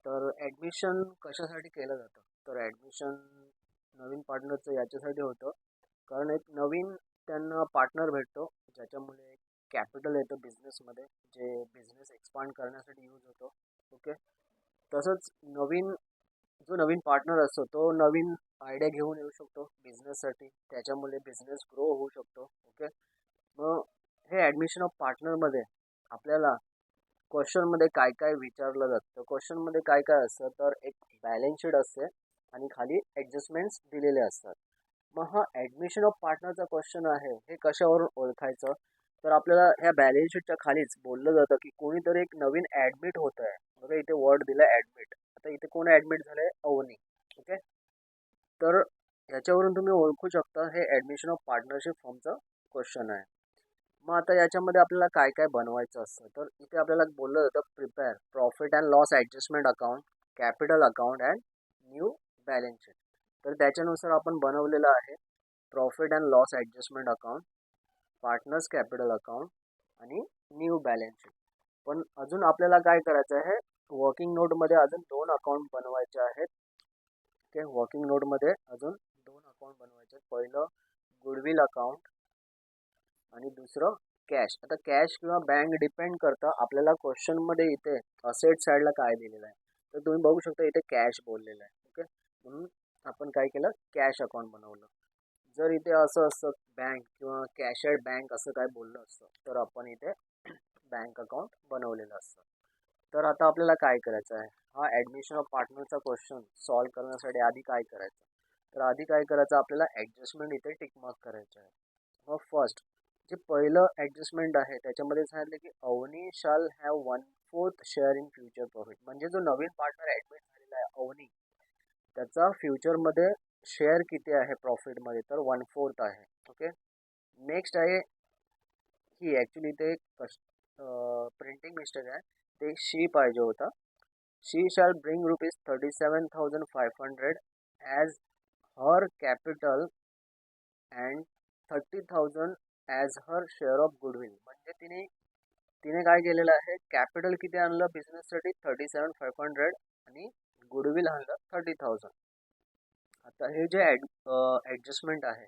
तर ॲडमिशन कशासाठी केलं जातं? तर ॲडमिशन नवीन पार्टनरचं याच्यासाठी होतं, कारण एक नवीन त्यांना पार्टनर भेटतो, ज्याच्यामुळे कॅपिटल येतं बिझनेसमध्ये, जे बिझनेस एक्सपांड करण्यासाठी यूज होतो. ओके. तसंच जो नवीन पार्टनर असतो, तो नवीन आयडिया घेऊन येऊ शकतो बिझनेससाठी. त्याच्यामुळे बिझनेस ग्रो होऊ शकतो. ओके. मग हे ॲडमिशन ऑफ पार्टनरमध्ये आपल्याला क्वेश्चनमध्ये काय काय विचारलं जातं. क्वेश्चनमध्ये काय काय असतं, तर एक बॅलन्स शीट असते आणि खाली ॲडजस्टमेंट्स दिलेले असतात. मग हा ॲडमिशन ऑफ पार्टनरचा क्वेश्चन आहे, हे कशावरून ओळखायचं? तर आपल्याला ह्या बॅलन्स शीटच्या खालीच बोललं जातं की कोणीतरी एक नवीन ॲडमिट होत आहे. बघा इथे वर्ड दिला ॲडमिट. आता इथे कोण ॲडमिट झालंय? अवनी. ओके. तर याच्यावरून तुम्ही ओळखू शकता हे ॲडमिशन ऑफ पार्टनरशिप फॉर्मचं क्वेश्चन आहे. मग आता याच्यामध्ये आपल्याला काय काय बनवायचं असतं, तर इथे आपल्याला बोललं जातं prepare profit and loss adjustment account, capital account and new balance sheet. तर त्याच्यानुसार आपण बनवलेलं आहे profit and loss adjustment account, partners capital account आणि न्यू बॅलन्स शीट. पण अजून आपल्याला काय करायचं आहे, वर्किंग नोटमध्ये अजून 2 अकाउंट बनवायचे आहेत. ओके. वर्किंग नोटमध्ये अजून 2 अकाउंट बनवायचे आहेत. पहिलं गुडविल अकाउंट आणि दुसरं कॅश. आता कॅश किंवा बँक डिपेंड करतं आपल्याला क्वेश्चनमध्ये इथे असेट साईडला काय दिलेलं आहे. तर तुम्ही बघू शकता इथे कॅश बोललेलं आहे. ओके. म्हणून आपण काय केलं, कॅश अकाउंट बनवलं. जर इथे असं असतं बँक किंवा कॅशेड बँक असं काय बोललं असतं, तर आपण इथे बँक अकाउंट बनवलेलं असतं. तर आता आपल्याला काय करायचं आहे, हा ॲडमिशन ऑफ पार्टनरचा क्वेश्चन सॉल्व करण्यासाठी आधी काय करायचं, तर आधी काय करायचं, आपल्याला ॲडजस्टमेंट इथे टिकमार्क करायचं आहे. मग फर्स्ट जे पहिलं ॲडजस्टमेंट आहे त्याच्यामध्ये सांगितलं की Avani shall have 1/4 share in future profit. म्हणजे जो नवीन पार्टनर ॲडमिट झालेला आहे अवनी, त्याचा फ्युचरमध्ये शेअर किती आहे प्रॉफिटमध्ये, तर 1/4 आहे. ओके. नेक्स्ट आहे ही ॲक्च्युली ते प्रिंटिंग मिस्टेक आहे, ते शी पाहिजे होता. She shall bring ₹37,500 as per capital and 30,000 as per share of goodwill. म्हणजे तिने तिने काय केलेलं आहे, कॅपिटल किती आणलं बिझनेससाठी, 37,500 आणि गुडविल आणलं 30,000. आता हे जे ॲडजस्टमेंट आहे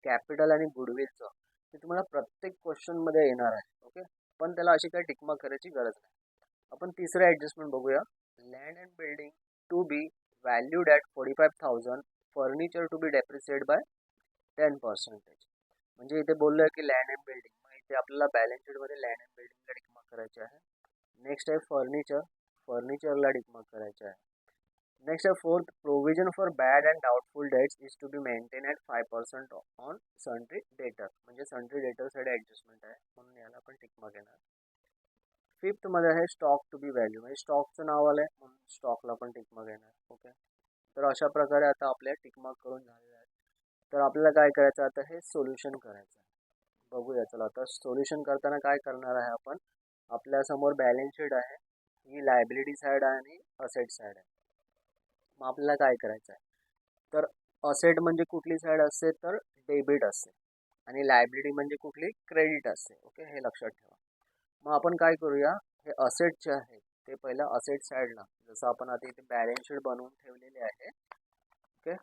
कॅपिटल आणि गुडविलचं, ते तुम्हाला प्रत्येक क्वेश्चनमध्ये येणार आहे. ओके. पण त्याला अशी काही टिकमार्क करायची गरज नाही. आपण तिसरं ॲडजस्टमेंट बघूया. Land and building to be valued at 45,000, furniture to be depreciate by 10%. म्हणजे इथे बोललं आहे की लँड अँड बिल्डिंग, मग इथे आपल्याला बॅलन्स शीटमध्ये लँड अँड बिल्डिंगला टिकमार्क करायचे आहे. नेक्स्ट आहे फर्निचर, फर्निचरला टिकमार्क करायचे आहे. नेक्स्ट आहे fourth, provision for bad and doubtful debts is to be maintain at 5% on sundry debtor. म्हणजे सन्ट्री डेटरसाठी ॲडजस्टमेंट आहे, म्हणून याला पण टिकमार्क येणार. फिफ्थमध्ये आहे स्टॉक टू बी व्हॅल्यू, म्हणजे स्टॉकचं नाव आलं आहे म्हणून स्टॉकला पण टिकमार्क येणार. ओके. तर अशा प्रकारे आता आपल्या टिकमार्क करून झालेलं आहे. तर आपल्याला काय करायचं, आता हे सोल्युशन करायचं आहे. बघूया चला. आता सोल्युशन करताना काय करणार आहे आपण, आपल्यासमोर बॅलन्स शीट आहे, ही लायबिलिटी साईड आहे आणि असेट साईड आहे. मग आपल्याला काय करायचं आहे, तर असेट म्हणजे कुठली साईड असते, तर डेबिट असते आणि लायबिलिटी म्हणजे कुठली, क्रेडिट असते. ओके. हे लक्षात ठेवा. मग आपण काय करूया, हे असेटचे आहे ते पहिलं असेट साईडला, जसं आपण आता इथे बॅलन्स शीट बनवून ठेवलेले आहे. ओके.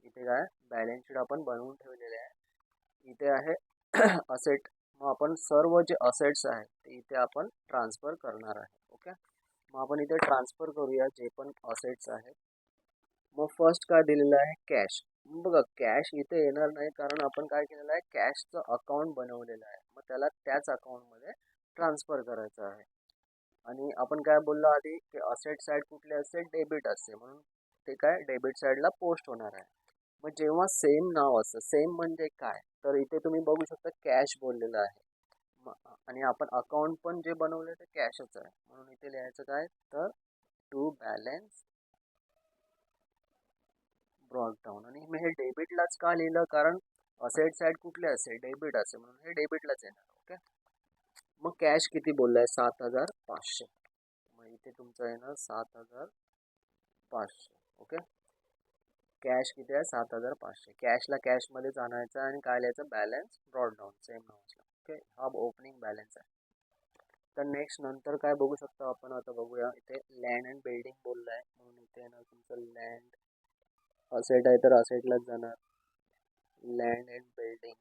इथे काय बॅलन्स शीट आपण बनवून ठेवलेले आहे, इथे आहे असेट. मग आपण सर्व जे असेट्स आहेत ते इथे आपण ट्रान्सफर करणार आहे. ओके. मग आपण इथे ट्रान्सफर करूया जे पण असेट्स आहेत. मग फर्स्ट काय दिलेलं आहे, कॅश. बघा कॅश इथे येणार नाही, कारण आपण काय केलेलं आहे, कॅशचं अकाउंट बनवलेलं आहे, मग त्याला त्याच अकाउंटमध्ये ट्रान्सफर करायचं आहे. आणि आपण काय बोललो आधी की असेट साईड कुठली असते, डेबिट असते, म्हणून ते काय डेबिट साईडला पोस्ट होणार आहे. मग जेव्हा सेम नाव असतं, सेम म्हणजे काय, तर इथे तुम्ही बघू शकता कॅश बोललेलं आहे. आणि आपण अकाउंट पण जे बनवलं ते कॅशच आहे, म्हणून इथे लिहायचं काय, तर टू बॅलन्स ब्रॉड डाऊन. आणि मी हे डेबिटलाच का लिहिलं, कारण असेट साईड कुठले असते, डेबिट असे, म्हणून हे डेबिटलाच येणार. ओके. मग कॅश किती बोललाय, 7,500. मग इथे तुमचं येणार 7,500. ओके. कॅश किती आहे, 7,500. कॅशला कॅशमध्येच आणायचं आणि काय लिहायचं, बॅलन्स ब्रॉड डाऊन, सेम नावाचं. ओके. हा ओपनिंग बॅलन्स आहे. तर नेक्स्ट नंतर काय बघू शकतो आपण, आता बघूया. इथे लँड अँड बिल्डिंग बोललं आहे म्हणून इथे येणार तुमचं लँड. असेट आहे तर असेटलाच जाणार. लँड अँड बिल्डिंग,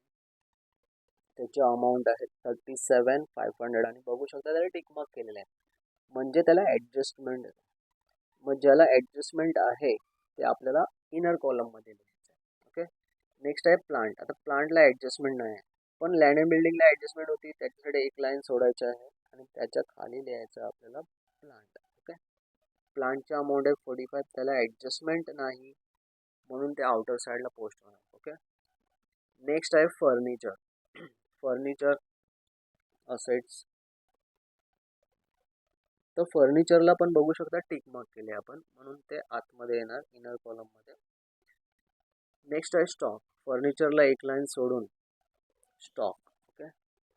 त्याची अमाऊंट आहे 37,500 आणि बघू शकता त्याला टिक मार्क केलेलं आहे, म्हणजे त्याला ॲडजस्टमेंट आहे. मग ज्याला ॲडजस्टमेंट आहे ते आपल्याला इनर कॉलममध्ये लिहायचं आहे. ओके. नेक्स्ट आहे प्लांट. आता प्लांटला ॲडजस्टमेंट नाही आहे, पण लँड अँड बिल्डिंगला ॲडजस्टमेंट होती, त्याच्यासाठी एक लाईन सोडायची आहे आणि त्याच्या खाली लिहायचं आपल्याला प्लांट. ओके. प्लांटची अमाऊंट आहे 45, त्याला ॲडजस्टमेंट नाही म्हणून ते आउटर साईडला पोस्ट होणार. ओके. नेक्स्ट आहे फर्निचर. फर्निचर असेट्स, तर फर्निचरला पण बघू शकता टिक मार्क केले आपण म्हणून ते आतमध्ये येणार इनर कॉलममध्ये. नेक्स्ट आहे स्टॉक. फर्निचरला एक लाईन सोडून स्टॉक. ओके.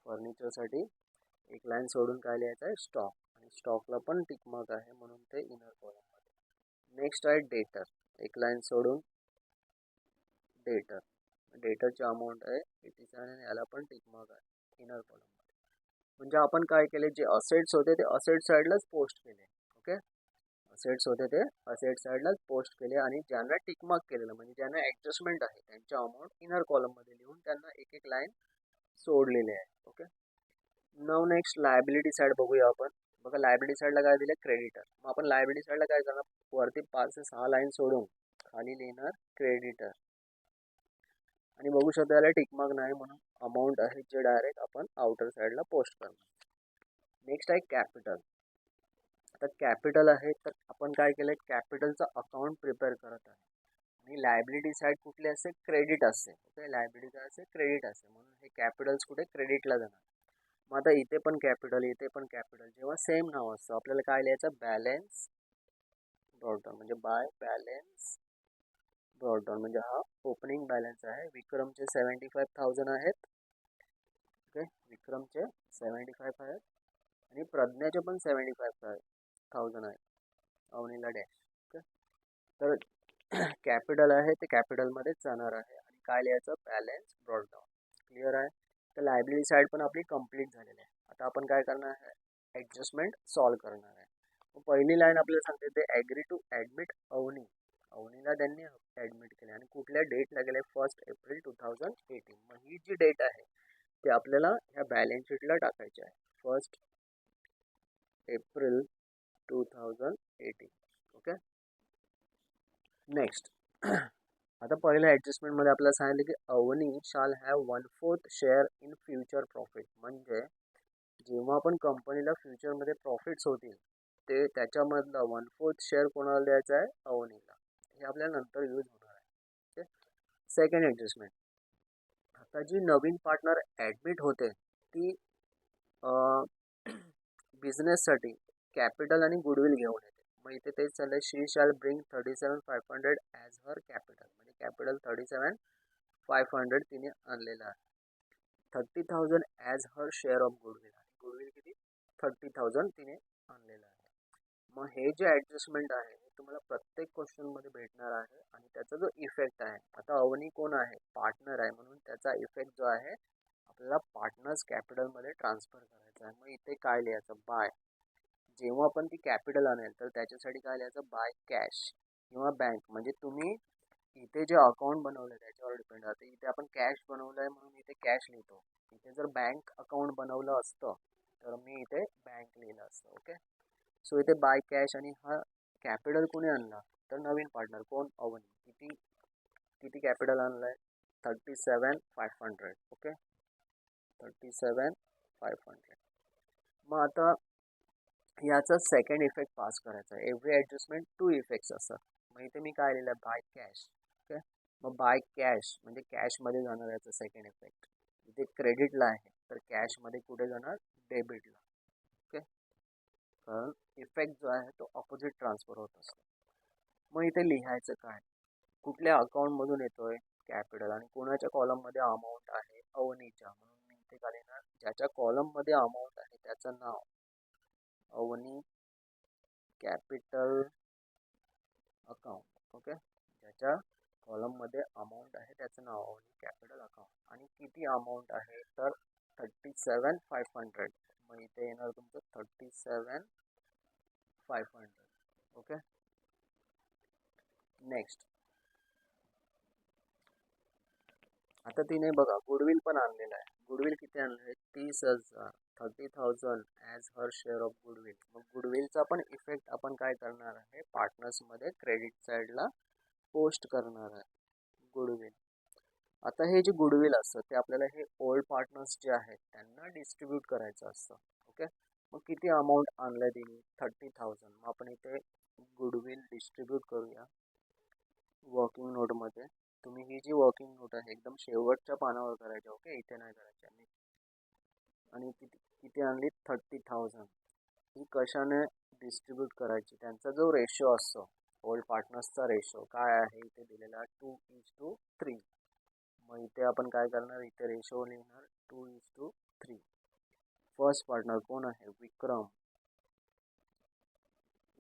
फर्निचरसाठी एक लाईन सोडून काय लिहायचं आहे, स्टॉक, आणि स्टॉकला पण टिक मार्क आहे म्हणून ते इनर कॉलममध्ये. नेक्स्ट आहे डेटर. एक लाईन सोडून डेटर. डेटरची अमाऊंट आहे 87 आणि याला पण टिक मार्क आहे इनर कॉलममध्ये. म्हणजे आपण काय केले, जे असेट्स होते ते असेट साईडलाच पोस्ट केले. ओके. असेट्स होते ते असेट साईडलाच पोस्ट केले आणि ज्यांना टिक मार्क केलेलं म्हणजे ज्यांना ॲडजस्टमेंट आहे त्यांच्या अमाऊंट इनर कॉलममध्ये लिहून त्यांना एक एक लाईन सोडलेले आहे. ओके. नाव नेक्स्ट लायबिलिटी साईड बघूया आपण. बघा लायबिलिटी साईडला काय दिलं, क्रेडिटर. मग आपण लायबिलिटी साईडला काय करणार, वरती 5 ते 6 लाईन सोडून खाली लिहिणार क्रेडिटर आणि बघू शकता याला टिक मार्क नाही म्हणून अमाऊंट आहे जे डायरेक्ट आपण आउटर साईडला पोस्ट करणार. नेक्स्ट आहे कॅपिटल. आता कॅपिटल आहे तर आपण काय केलं, कॅपिटलचं अकाउंट प्रिपेअर करत आहे आणि लायबिलिटी साईड कुठली असते, क्रेडिट असते. ओके. लायबिलिटी काय असते, क्रेडिट असते म्हणून हे कॅपिटल्स कुठे क्रेडिटला जाणार. मग आता इथे पण कॅपिटल इथे पण कॅपिटल, जेव्हा सेम नाव असतं आपल्याला काय लिहायचं, बॅलन्स ब्रॉडडाऊन, म्हणजे बाय बॅलन्स ब्रॉडडाऊन, म्हणजे हा ओपनिंग बॅलन्स आहे. विक्रमचे 75,000 आहेत. ओके. विक्रमचे 75 आहेत आणि प्रज्ञाचे पण 75,000 आहेत. अवनीला डॅश. ओके. तर कॅपिटल आहे ते कॅपिटलमध्येच जाणार आहे आणि काय लिहायचं, बॅलन्स ब्रॉडडाऊन. क्लिअर आहे. तर लायबिलिटी साईड पण आपली कंप्लीट झालेली आहे. आता आपण काय करणार आहे, ॲडजस्टमेंट सॉल्व करणार आहे. मग पहिली लाईन आपल्याला सांगते ते ॲग्री टू ॲडमिट अवनी. अवनीला त्यांनी ॲडमिट केले आणि कुठल्या डेटला गेले, 1 एप्रिल 2018. मग ही जी डेट आहे ते आपल्याला ह्या बॅलन्स शीटला टाकायची आहे, 1 एप्रिल 2018. ओके. नेक्स्ट आता पहिल्या ॲडजस्टमेंटमध्ये आपल्याला सांगितलं की Avani shall have 1/4 share in future profit, म्हणजे जेव्हा आपण कंपनीला फ्युचरमध्ये प्रॉफिट्स होतील ते त्याच्यामधला 1/4 शेअर कोणाला द्यायचा आहे, अवनीला. हे आपल्याला नंतर यूज होणार आहे. ओके. सेकंड ॲडजस्टमेंट, आता जी नवीन पार्टनर ॲडमिट होते ती बिझनेससाठी कॅपिटल आणि गुडविल घेऊन येते. मग इथे तेच चाललंय, शी shall bring 37,500 as per capital, म्हणजे कॅपिटल 37,500 तिने आणलेलं आहे. 30,000 as per share of goodwill, आणि गुडविल किती, 30,000 तिने आणलेलं आहे. मग हे जे ॲडजस्टमेंट आहे हे तुम्हाला प्रत्येक क्वेश्चनमध्ये भेटणार आहे आणि त्याचा जो इफेक्ट आहे, आता अवनी कोण आहे, पार्टनर आहे म्हणून त्याचा इफेक्ट जो आहे आपल्याला पार्टनर्स कॅपिटलमध्ये ट्रान्सफर करायचा आहे. मग इथे काय लिहायचं, बाय. जेव्हा पण ती कॅपिटल आणेल तर त्याच्यासाठी काय लिहायचं, बाय कॅश किंवा बँक, म्हणजे तुम्ही इथे जे अकाउंट बनवलं त्याच्यावर डिपेंड राहते. इथे आपण कॅश बनवलं आहे म्हणून इथे कॅश लिहितो. इथे जर बँक अकाउंट बनवलं असतं तर मी इथे बँक लिहिलं असतं. ओके. सो इथे बाय कॅश आणि हा कॅपिटल कोणी आणला, तर नवीन पार्टनर कोण, अवनी. किती किती कॅपिटल आणलं आहे, 37,500. ओके. 37,500. मग आता याचा सेकंड इफेक्ट पास करायचा आहे. एव्हरी ॲडजस्टमेंट 2 इफेक्ट्स असतात. मग इथे मी काय लिहिलं, बाय कॅश. ओके. मग बाय कॅश म्हणजे कॅशमध्ये जाणार याचा सेकंड इफेक्ट. इथे क्रेडिटला आहे तर कॅशमध्ये कुठे जाणार, डेबिटला. ओके. कारण इफेक्ट जो आहे तो ऑपोजिट ट्रान्सफर होत असतो. मग इथे लिहायचं काय, कुठल्या अकाउंटमधून येतोय, कॅपिटल, आणि कोणाच्या कॉलममध्ये अमाऊंट आहे, अवनीच्या. म्हणून मी इथे काय लिहिणार, ज्याच्या कॉलममध्ये अमाऊंट आहे त्याचं नाव अवनी कॅपिटल अकाउंट. ओके. ज्याच्या कॉलममध्ये अमाऊंट आहे त्याचं नाव अवनी कॅपिटल अकाउंट. आणि किती अमाऊंट आहे तर 37,500. मग इथे येणार तुमचं 37,500. ओके. नेक्स्ट, आता तिने बघा गुडविल पण आणलेला आहे. गुडविल किती आणलं आहे? 30,000, 30,000 as per share of goodwill. मग गुडविलचा पण इफेक्ट आपण काय करणार आहे? पार्टनर्समध्ये क्रेडिट साईडला पोस्ट करणार आहे गुडविल. आता हे जे गुडविल असतं ते आपल्याला हे ओल्ड पार्टनर्स जे आहेत त्यांना डिस्ट्रीब्यूट करायचं असतं. ओके. मग किती अमाऊंट आणलं तिने? 30,000. मग आपण इथे गुडविल डिस्ट्रीब्यूट करूया वर्किंग नोटमध्ये. तुम्ही ही जी वर्किंग नोट आहे एकदम शेवटच्या पानावर करायची. ओके, इथे नाही करायची. आणि किती किती आणली? 30,000. ही कशाने डिस्ट्रीब्यूट करायची? त्यांचा जो रेशो असतो ओल्ड पार्टनर्सचा रेशो काय आहे इथे दिलेला? 2:3. मग इथे आपण काय करणार? इथे रेशो लिहिणार 2:3. फर्स्ट पार्टनर कोण आहे? विक्रम.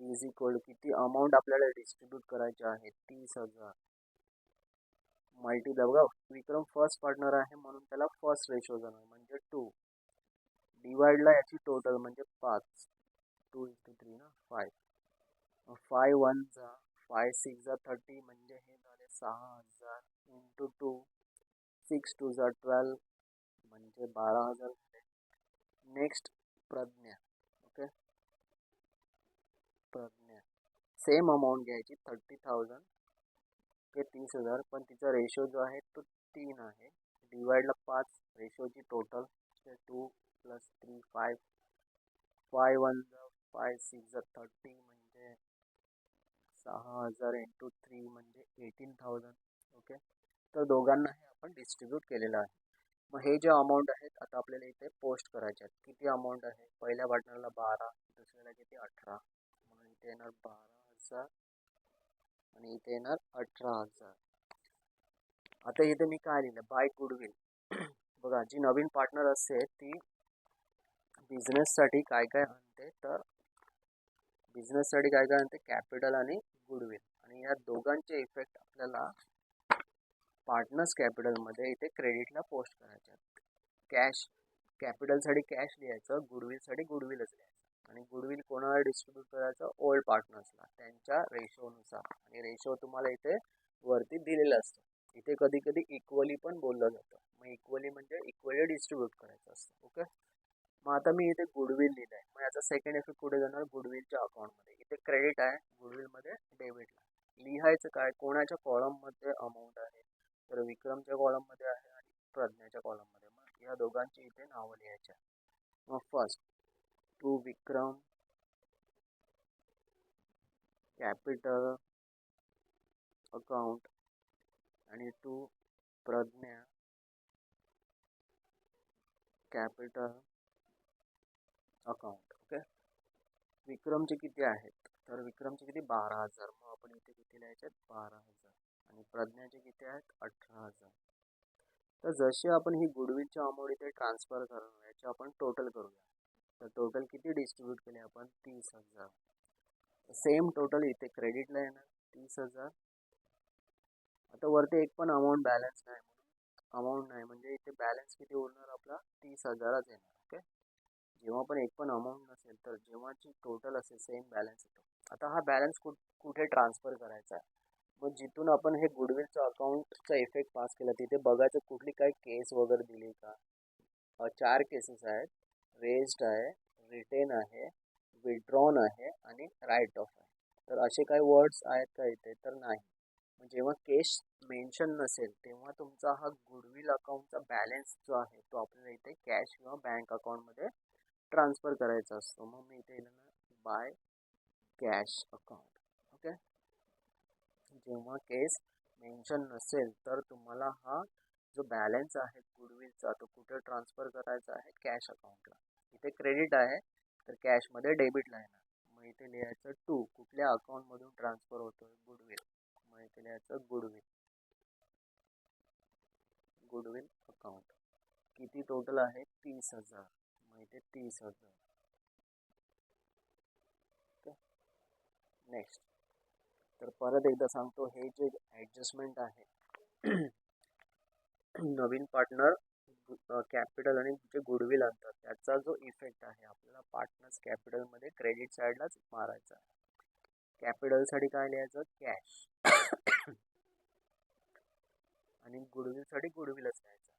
इज इक्वल किती अमाऊंट आपल्याला डिस्ट्रीब्यूट करायची आहे? 30,000. मल्टीप्लाय बघा, विक्रम फर्स्ट पार्टनर आहे म्हणून त्याला फर्स्ट रेशो जाणार म्हणजे 2. डिवाइडला याची टोटल म्हणजे 5. 2:3 ना, 5. 5 1 जा 5 6 जा 30 म्हणजे हे झाले 6,000 इंटू 2. 6 2 जा 12 म्हणजे 12,000 झाले. Next Pragya. Okay, Pragya same amount घ्यायची 30,000 ते 30,000, पण तिचा रेशो जो आहे तो 3 आहे. डिवाइडला 5, रेशोची टोटल 2 + 3 5. 5 1 जा 5 6 जा 30 म्हणजे 6,000 इंटू 3 म्हणजे 18,000. ओके, तर दोघांना हे आपण डिस्ट्रीब्यूट केलेलं आहे. मग हे जे अमाऊंट आहेत आता आपल्याला इथे पोस्ट करायचे आहेत. किती अमाऊंट आहे? पहिल्या पार्टनरला 12, दुसऱ्याला किती? 18. म्हणून इथे येणार 12,000 आणि इथे येणार 18,000. आता इथे मी काय लिहिलं? By goodwill. बघा, जी नवीन पार्टनर असते ती बिझनेससाठी काय काय आणते? तर बिझनेससाठी काय काय आणते? कॅपिटल आणि गुडविल. आणि या दोघांचे इफेक्ट आपल्याला पार्टनर्स कॅपिटलमध्ये इथे क्रेडिटला पोस्ट करायचे आहेत. कॅश, कॅपिटलसाठी कॅश लिहायचं, गुडविलसाठी गुडविलच लिहायचं. आणि गुडविल कोणाला डिस्ट्रीब्यूट करायचं? ओल्ड पार्टनर्सला त्यांच्या रेशोनुसार. आणि रेशो तुम्हाला इथे वरती दिलेलं असतं. इथे कधी कधी इक्वली पण बोललं जातं. मग इक्वली म्हणजे इक्वली डिस्ट्रीब्यूट करायचं असतं. ओके. मग आता मी इथे गुडविल लिहिलं आहे. मग याचा सेकंड इफेक्ट कुठे जाणार? गुडविलच्या अकाउंटमध्ये. इथे क्रेडिट आहे, गुडविलमध्ये डेबिटला. लिहायचं काय? कोणाच्या कॉलममध्ये अमाऊंट आहे? तर विक्रमच्या कॉलममध्ये आहे आणि प्रज्ञाच्या कॉलममध्ये. मग या दोघांची इथे नावं लिहायची. मग first to Vikram capital account आणि to Pragya capital account. Okay. विक्रमचे किती आहेत? तर विक्रमचे किती? 12,000. मग आपण इथे किती लिहायचे? 12,000. आणि प्रज्ञाचे किती आहेत? 18,000. तर जशी आपण ही गुडविलची अमाऊंट इथे ट्रान्सफर करणार याची आपण टोटल करूया. तर टोटल किती डिस्ट्रीब्यूट केले आपण? 30,000. सेम टोटल इथे क्रेडिटला येणार 30,000. आता वरती एक पण अमाऊंट बॅलन्स नाही म्हणून अमाऊंट नाही म्हणजे इथे बॅलन्स किती उरणार आपला? 30,000च येणार. ओके. जेव्हा पण एक पण अमाऊंट नसेल तर जेव्हाची टोटल असेल सेम बॅलन्स येतो. आता हा बॅलन्स कुठे ट्रान्सफर करायचा आहे? मग जिथून आपण हे गुडविलचं अकाउंटचा इफेक्ट पास केला तिथे बघायचं कुठली काही केस वगैरे दिली का? 4 केसेस आहेत. रेज्ड आहे, रिटेन आहे, विड्रॉन आहे आणि राईट ऑफ आहे. तर असे काही वर्ड्स आहेत का इथे? तर नाही. मग जेव्हा केस मेन्शन नसेल तेव्हा तुमचा हा गुडविल अकाउंटचा बॅलन्स जो आहे तो आपल्याला इथे कॅश किंवा बँक अकाउंटमध्ये ट्रान्सफर करायचा असतो. मग मी इथे लिहिणार बाय कॅश अकाउंट. ओके. जेव्हा केस मेन्शन नसेल तर तुम्हाला हा जो बॅलन्स आहे गुडविलचा तो कुठे ट्रान्सफर करायचा आहे? कॅश अकाउंटला. इथे क्रेडिट आहे तर कॅशमध्ये डेबिटला येणार. मग इथे लिहायचं 2. कुठल्या अकाउंटमधून ट्रान्सफर होतोय? गुडविल. मग इथे लिहायचं गुडविल, गुडविल अकाउंट. किती टोटल आहे? 30,000. मग इथे 30,000. ओके. नेक्स्ट, तर परत एकदा सांगतो हे जे ॲडजस्टमेंट आहे नवीन पार्टनर कॅपिटल आणि जे गुडविल आणतात त्याचा जो इफेक्ट आहे आपल्याला पार्टनर्स कॅपिटलमध्ये क्रेडिट साईडलाच मारायचा आहे. कॅपिटलसाठी काय लिहायचं? कॅश. आणि गुडविलसाठी गुडविलच लिहायचं.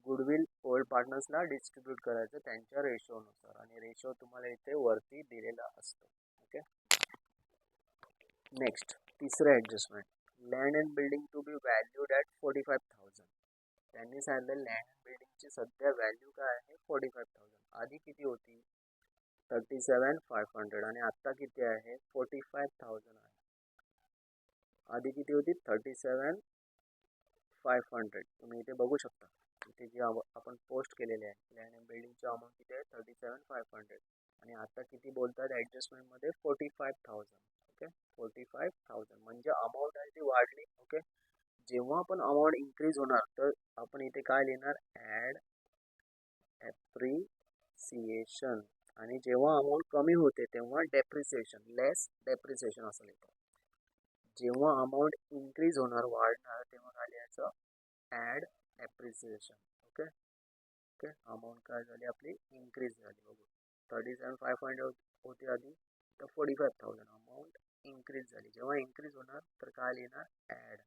गुडविल ओल्ड पार्टनर्सला डिस्ट्रीब्यूट करायचं त्यांच्या रेशोनुसार आणि रेशो तुम्हाला इथे वरती दिलेला असतो. ओके. नेक्स्ट तिसरं adjustment, land and building to be valued at 45,000. त्यांनी सांगितलं लँड अँड बिल्डिंगची सध्या व्हॅल्यू काय आहे? 45,000. आधी किती होती? 37,500 आणि आता किती आहे? 45,000 आहे. आधी किती होती? 37,500. तुम्ही इथे बघू शकता इथे जे आपण पोस्ट केलेले आहे लँड अँड बिल्डिंगची अमाऊंट किती आहे? 37,500 आणि आता किती बोलतात ॲडजस्टमेंटमध्ये? 45,000. ओके. 45,000 म्हणजे अमाऊंट आहे ती वाढली. ओके. जेव्हा आपण अमाऊंट इन्क्रीज होणार तर आपण इथे काय लिहिणार? Add appreciation. आणि जेव्हा अमाऊंट कमी होते तेव्हा डेप्रिसिएशन, लेस डेप्रिसिएशन असं लिहितो. जेव्हा अमाऊंट इन्क्रीज होणार, वाढणार, तेव्हा काय लिहायचं? Add appreciation. Okay. Okay. Amount काय झाली आपली? इन्क्रीज झाली. बघू 37,500 होती आधी, तर 45,000 अमाऊंट इन्क्रीज झाली. जेव्हा इन्क्रीज होणार तर काय लिहिणार? ॲड.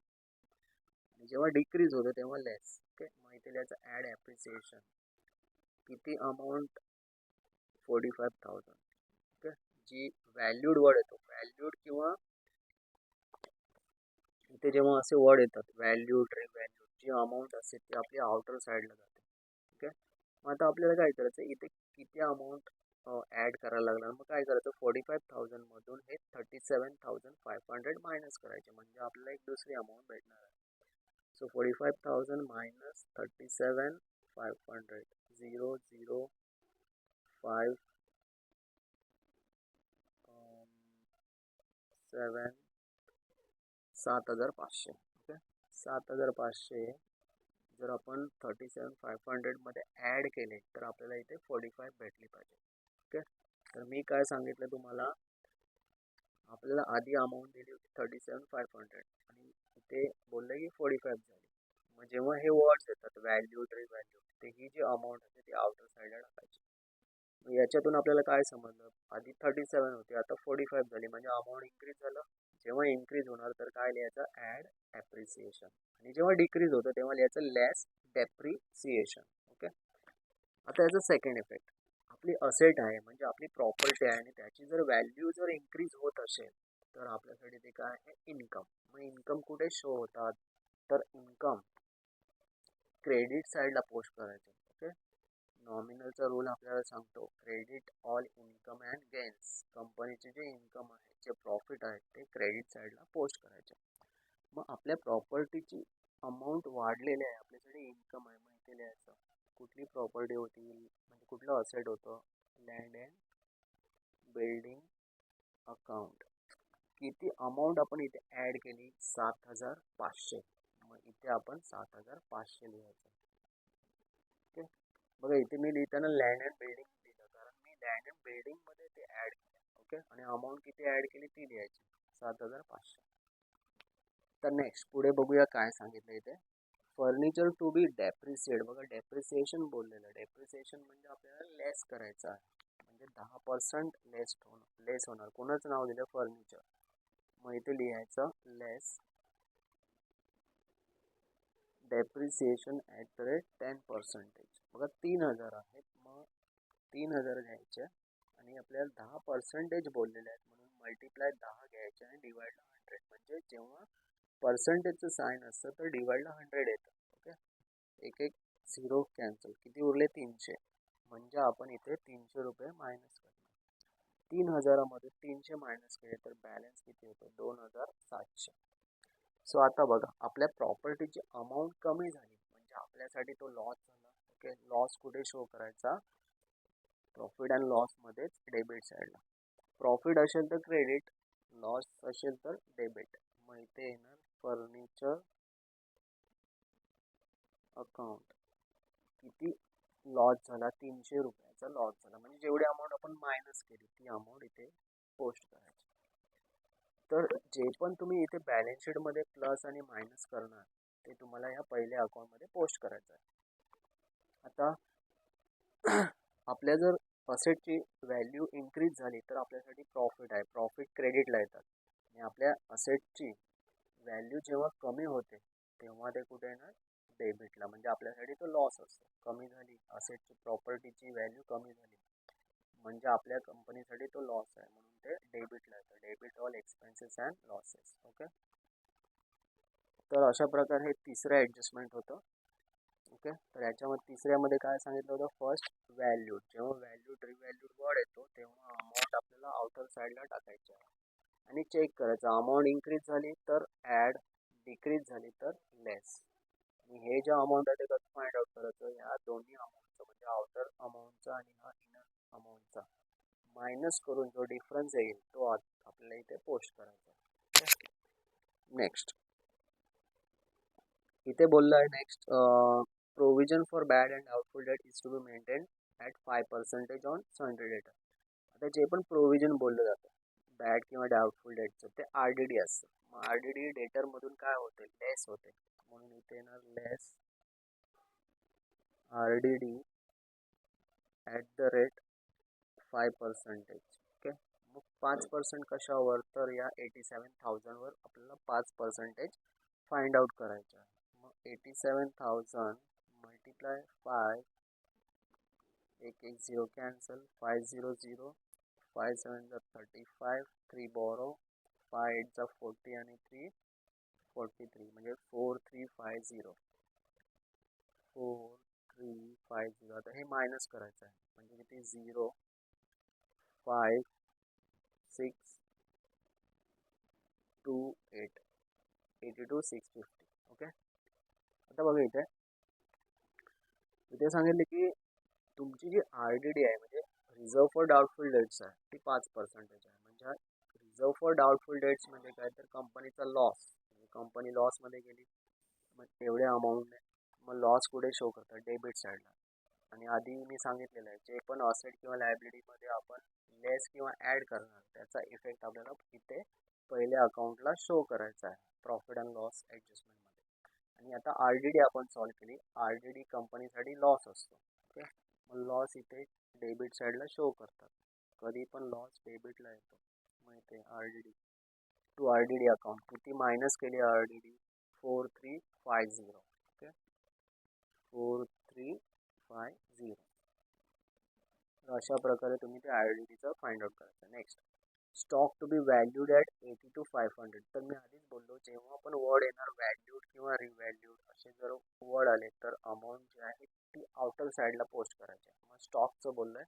आणि जेव्हा डिक्रीज होतं तेव्हा लेस. ओके. मग इथे लिहायचं ॲड ॲप्रिसिएशन. किती अमाऊंट? 45,000. ओके. जी व्हॅल्यूड वर्ड येतो, व्हॅल्यूड किंवा इथे जेव्हा असे वर्ड येतात व्हॅल्यूड, रिव्हॅल्यूड, जी अमाऊंट असते ती आपली आउटर साईडला जाते. ओके. मग आता आपल्याला काय करायचं? इथे किती अमाऊंट ॲड करायला लागणार? मग काय करायचं? 45,000 मधून हे 37,500 मायनस करायचे म्हणजे आपल्याला एक दुसरी अमाऊंट भेटणार आहे. So 45,000 minus 37,500, 0,0,5 7 7,500. ओके. 7,500 जर आपण 37,500 मध्ये ॲड केले तर आपल्याला इथे 45 भेटली पाहिजे. ओके. तर मी काय सांगितलं तुम्हाला? आपल्याला आधी अमाऊंट दिली होती 37,500 आणि इथे बोललं की 45 झाली. मग जेव्हा हे वर्ड्स येतात व्हॅल्यूड, रिव्हॅल्यूड, ते ही जी अमाऊंट असते ती आउटर साईडला टाकायची. मग याच्यातून आपल्याला काय समजलं? आधी 37 होती, आता 45 झाली म्हणजे अमाऊंट इन्क्रीज झालं. जेव्हा इन्क्रीज होणार तर काय लिहायचं? Add appreciation. आणि जेव्हा डिक्रीज होतं तेव्हा लिहायचं लेस डेप्रिसिएशन. ओके. आता याचा सेकंड इफेक्ट, आपली असेट आहे म्हणजे आपली प्रॉपर्टी आहे आणि त्याची जर व्हॅल्यू जर इन्क्रीज होत असेल तर आपल्यासाठी ते काय आहे? इन्कम. मग इन्कम कुठे शो होतात? तर इन्कम क्रेडिट साईडला पोस्ट करायचं. ओके. नॉमिनलचा रूल आपल्याला सांगतो credit all income and gains. कंपनीचे जे इन्कम आहे, जे प्रॉफिट आहे ते क्रेडिट साईडला पोस्ट करायचे. मग आपल्या प्रॉपर्टीची अमाऊंट वाढलेली आहे, आपल्यासाठी इन्कम आहे, मग इथे लिहायचं कुठली प्रॉपर्टी होती म्हणजे कुठलं असेट होतं? Land and building account. किती अमाऊंट आपण इथे ॲड केली? 7,500. मग इथे आपण 7,500 लिहायचं. ओके. बघा इथे मी लिहिताना लँड अँड बिल्डिंग लिहिलं कारण मी लँड अँड बिल्डिंगमध्ये ते ॲड केलं. ओके. आणि अमाऊंट किती ॲड केली ती लिहायची 7,500. तर नेक्स्ट पुढे बघूया काय सांगितलं इथे. Furniture to be depreciate. बघा डेप्रिसिएशन बोललेलं. डेप्रिसिएशन म्हणजे आपल्याला लेस करायचं आहे म्हणजे 10% लेस होणार. कोणाचं नाव दिलं? फर्निचर. मग इथे लिहायचं लेस डेप्रिसिएशन ॲट द रेट 10%. बघा 3,000 आहेत, मग 3,000 घ्यायचे आणि आपल्याला 10% बोललेले आहेत म्हणून मल्टिप्लाय 10 घ्यायचे आणि डिवाइडला 100. म्हणजे जेव्हा पर्सेंटेजचं साईन असतं तर डिवाइडला 100 येतं. ओके. एक एक झिरो कॅन्सल. किती उरले? 300. म्हणजे आपण इथे 300 रुपये मायनस करणार. 3,000मध्ये 300 मायनस केले तर बॅलन्स किती होतं? 2,700. सो आता बघा आपल्या प्रॉपर्टीची अमाऊंट कमी झाली म्हणजे आपल्यासाठी तो लॉस झाला. ओके. लॉस कुठे शो करायचा? प्रॉफिट अँड लॉसमध्येच डेबिट साईडला. प्रॉफिट असेल तर क्रेडिट, लॉस असेल तर डेबिट. मग इथे येणार फर्निचर अकाउंट. किती लॉस झाला? 300 रुपयाचा लॉस झाला म्हणजे जेवढी अमाऊंट आपण मायनस केली ती अमाऊंट इथे पोस्ट करायची. तर जे पण तुम्ही इथे बॅलन्स शीटमध्ये प्लस आणि मायनस करणार ते तुम्हाला ह्या पहिल्या अकाउंटमध्ये पोस्ट करायचं आहे. आता आपल्या जर असेटची व्हॅल्यू इन्क्रीज झाली तर आपल्यासाठी प्रॉफिट आहे, प्रॉफिट क्रेडिटला येतात. आणि आपल्या असेटची व्हॅल्यू जेव्हा कमी होते तेव्हा ते कुठे येणार, डेबिटला. म्हणजे आपल्यासाठी तो लॉस असतो. कमी झाली असेटची, प्रॉपर्टीची व्हॅल्यू कमी झाली म्हणजे आपल्या कंपनीसाठी तो लॉस आहे, म्हणून ते डेबिटला येतं. Debit all expenses and losses. Okay, तर अशा प्रकारे हे तिसरं ॲडजस्टमेंट होतं. ओके, तर याच्यामध्ये तिसऱ्यामध्ये काय सांगितलं होतं, फर्स्ट व्हॅल्यू. जेव्हा व्हॅल्यू रिव्हॅल्यूड वर्ड येतो तेव्हा अमाऊंट आपल्याला आउटर साईडला टाकायची आहे आणि चेक करायचं. अमाऊंट इन्क्रीज झाली तर ॲड, डिक्रीज झाली तर लेस. आणि हे जे अमाऊंट आहे ते कसं फाइंड आउट करायचं, ह्या दोन्ही अमाऊंटचं म्हणजे आउटर अमाऊंटचा आणि हा इनर अमाऊंटचा मायनस करून जो डिफरन्स येईल तो आपल्याला इथे पोस्ट करायचा. नेक्स्ट इथे बोललं आहे, next provision for bad and doubtful debt is to be maintain at 5% on sundry debt. आता जे पण प्रोव्हिजन बोललं जातं बॅड किंवा डाउटफुल डेटचं ते RDD असतं. मग RDD डेटरमधून काय होते, लेस होते, म्हणून इथे येणार लेस RDD at the rate 5%. Okay, मग 5% कशावर, तर या 87,000वर आपल्याला 5% फाइंड आउट करायचं आहे. मग 87,000 मल्टिप्लाय 5, एक 0 कॅन्सल, 5 0 0, 5 7 35, 3 बॉरो, 5 8 40 आणि 3 43 म्हणजे 4350. 4350. आता हे मायनस करायचं आहे म्हणजे किती, 0 5 6 2 8 82 650. ओके, आता बघा इथे सांगितले की तुमची जी RDD आहे म्हणजे रिझर्व फॉर डाउटफुल डेट्स आहे ती 5% आहे. म्हणजे रिझर्व फॉर डाउटफुल डेट्स म्हणजे काय, तर कंपनीचा लॉस. म्हणजे कंपनी लॉसमध्ये गेली मग तेवढ्या अमाऊंटने मग लॉस कुठे शो करतात, डेबिट साईडला. आणि आधी मी सांगितलेलं आहे जे पण असेट किंवा लायबिलिटीमध्ये आपण लेस किंवा ॲड करणार त्याचा इफेक्ट आपल्याला इथे पहिल्या अकाउंटला शो करायचा आहे, प्रॉफिट अँड लॉस ॲडजस्टमेंटमध्ये. आणि आता RDD आपण सॉल्व केली. RDD कंपनीसाठी लॉस असतो. ओके, मग लॉस इथे डेबिट साईडला शो करतात. कधी पण लॉस डेबिटला येतो. मग इथे RDD टू RDD अकाउंट किती मायनस केली, RDD 4350. ओके, 4350. अशा प्रकारे तुम्ही ते RDDचं फाइंड आउट करायचं. Next, stock to be valued at 80 to 500. तर मी आधीच बोललो जेव्हा पण वर्ड येणार व्हॅल्यूड किंवा रिव्हॅल्यूड असे जर वर्ड आले तर अमाऊंट जी आहे ती आउटर साईडला पोस्ट करायची. मग स्टॉकचं बोललो आहे,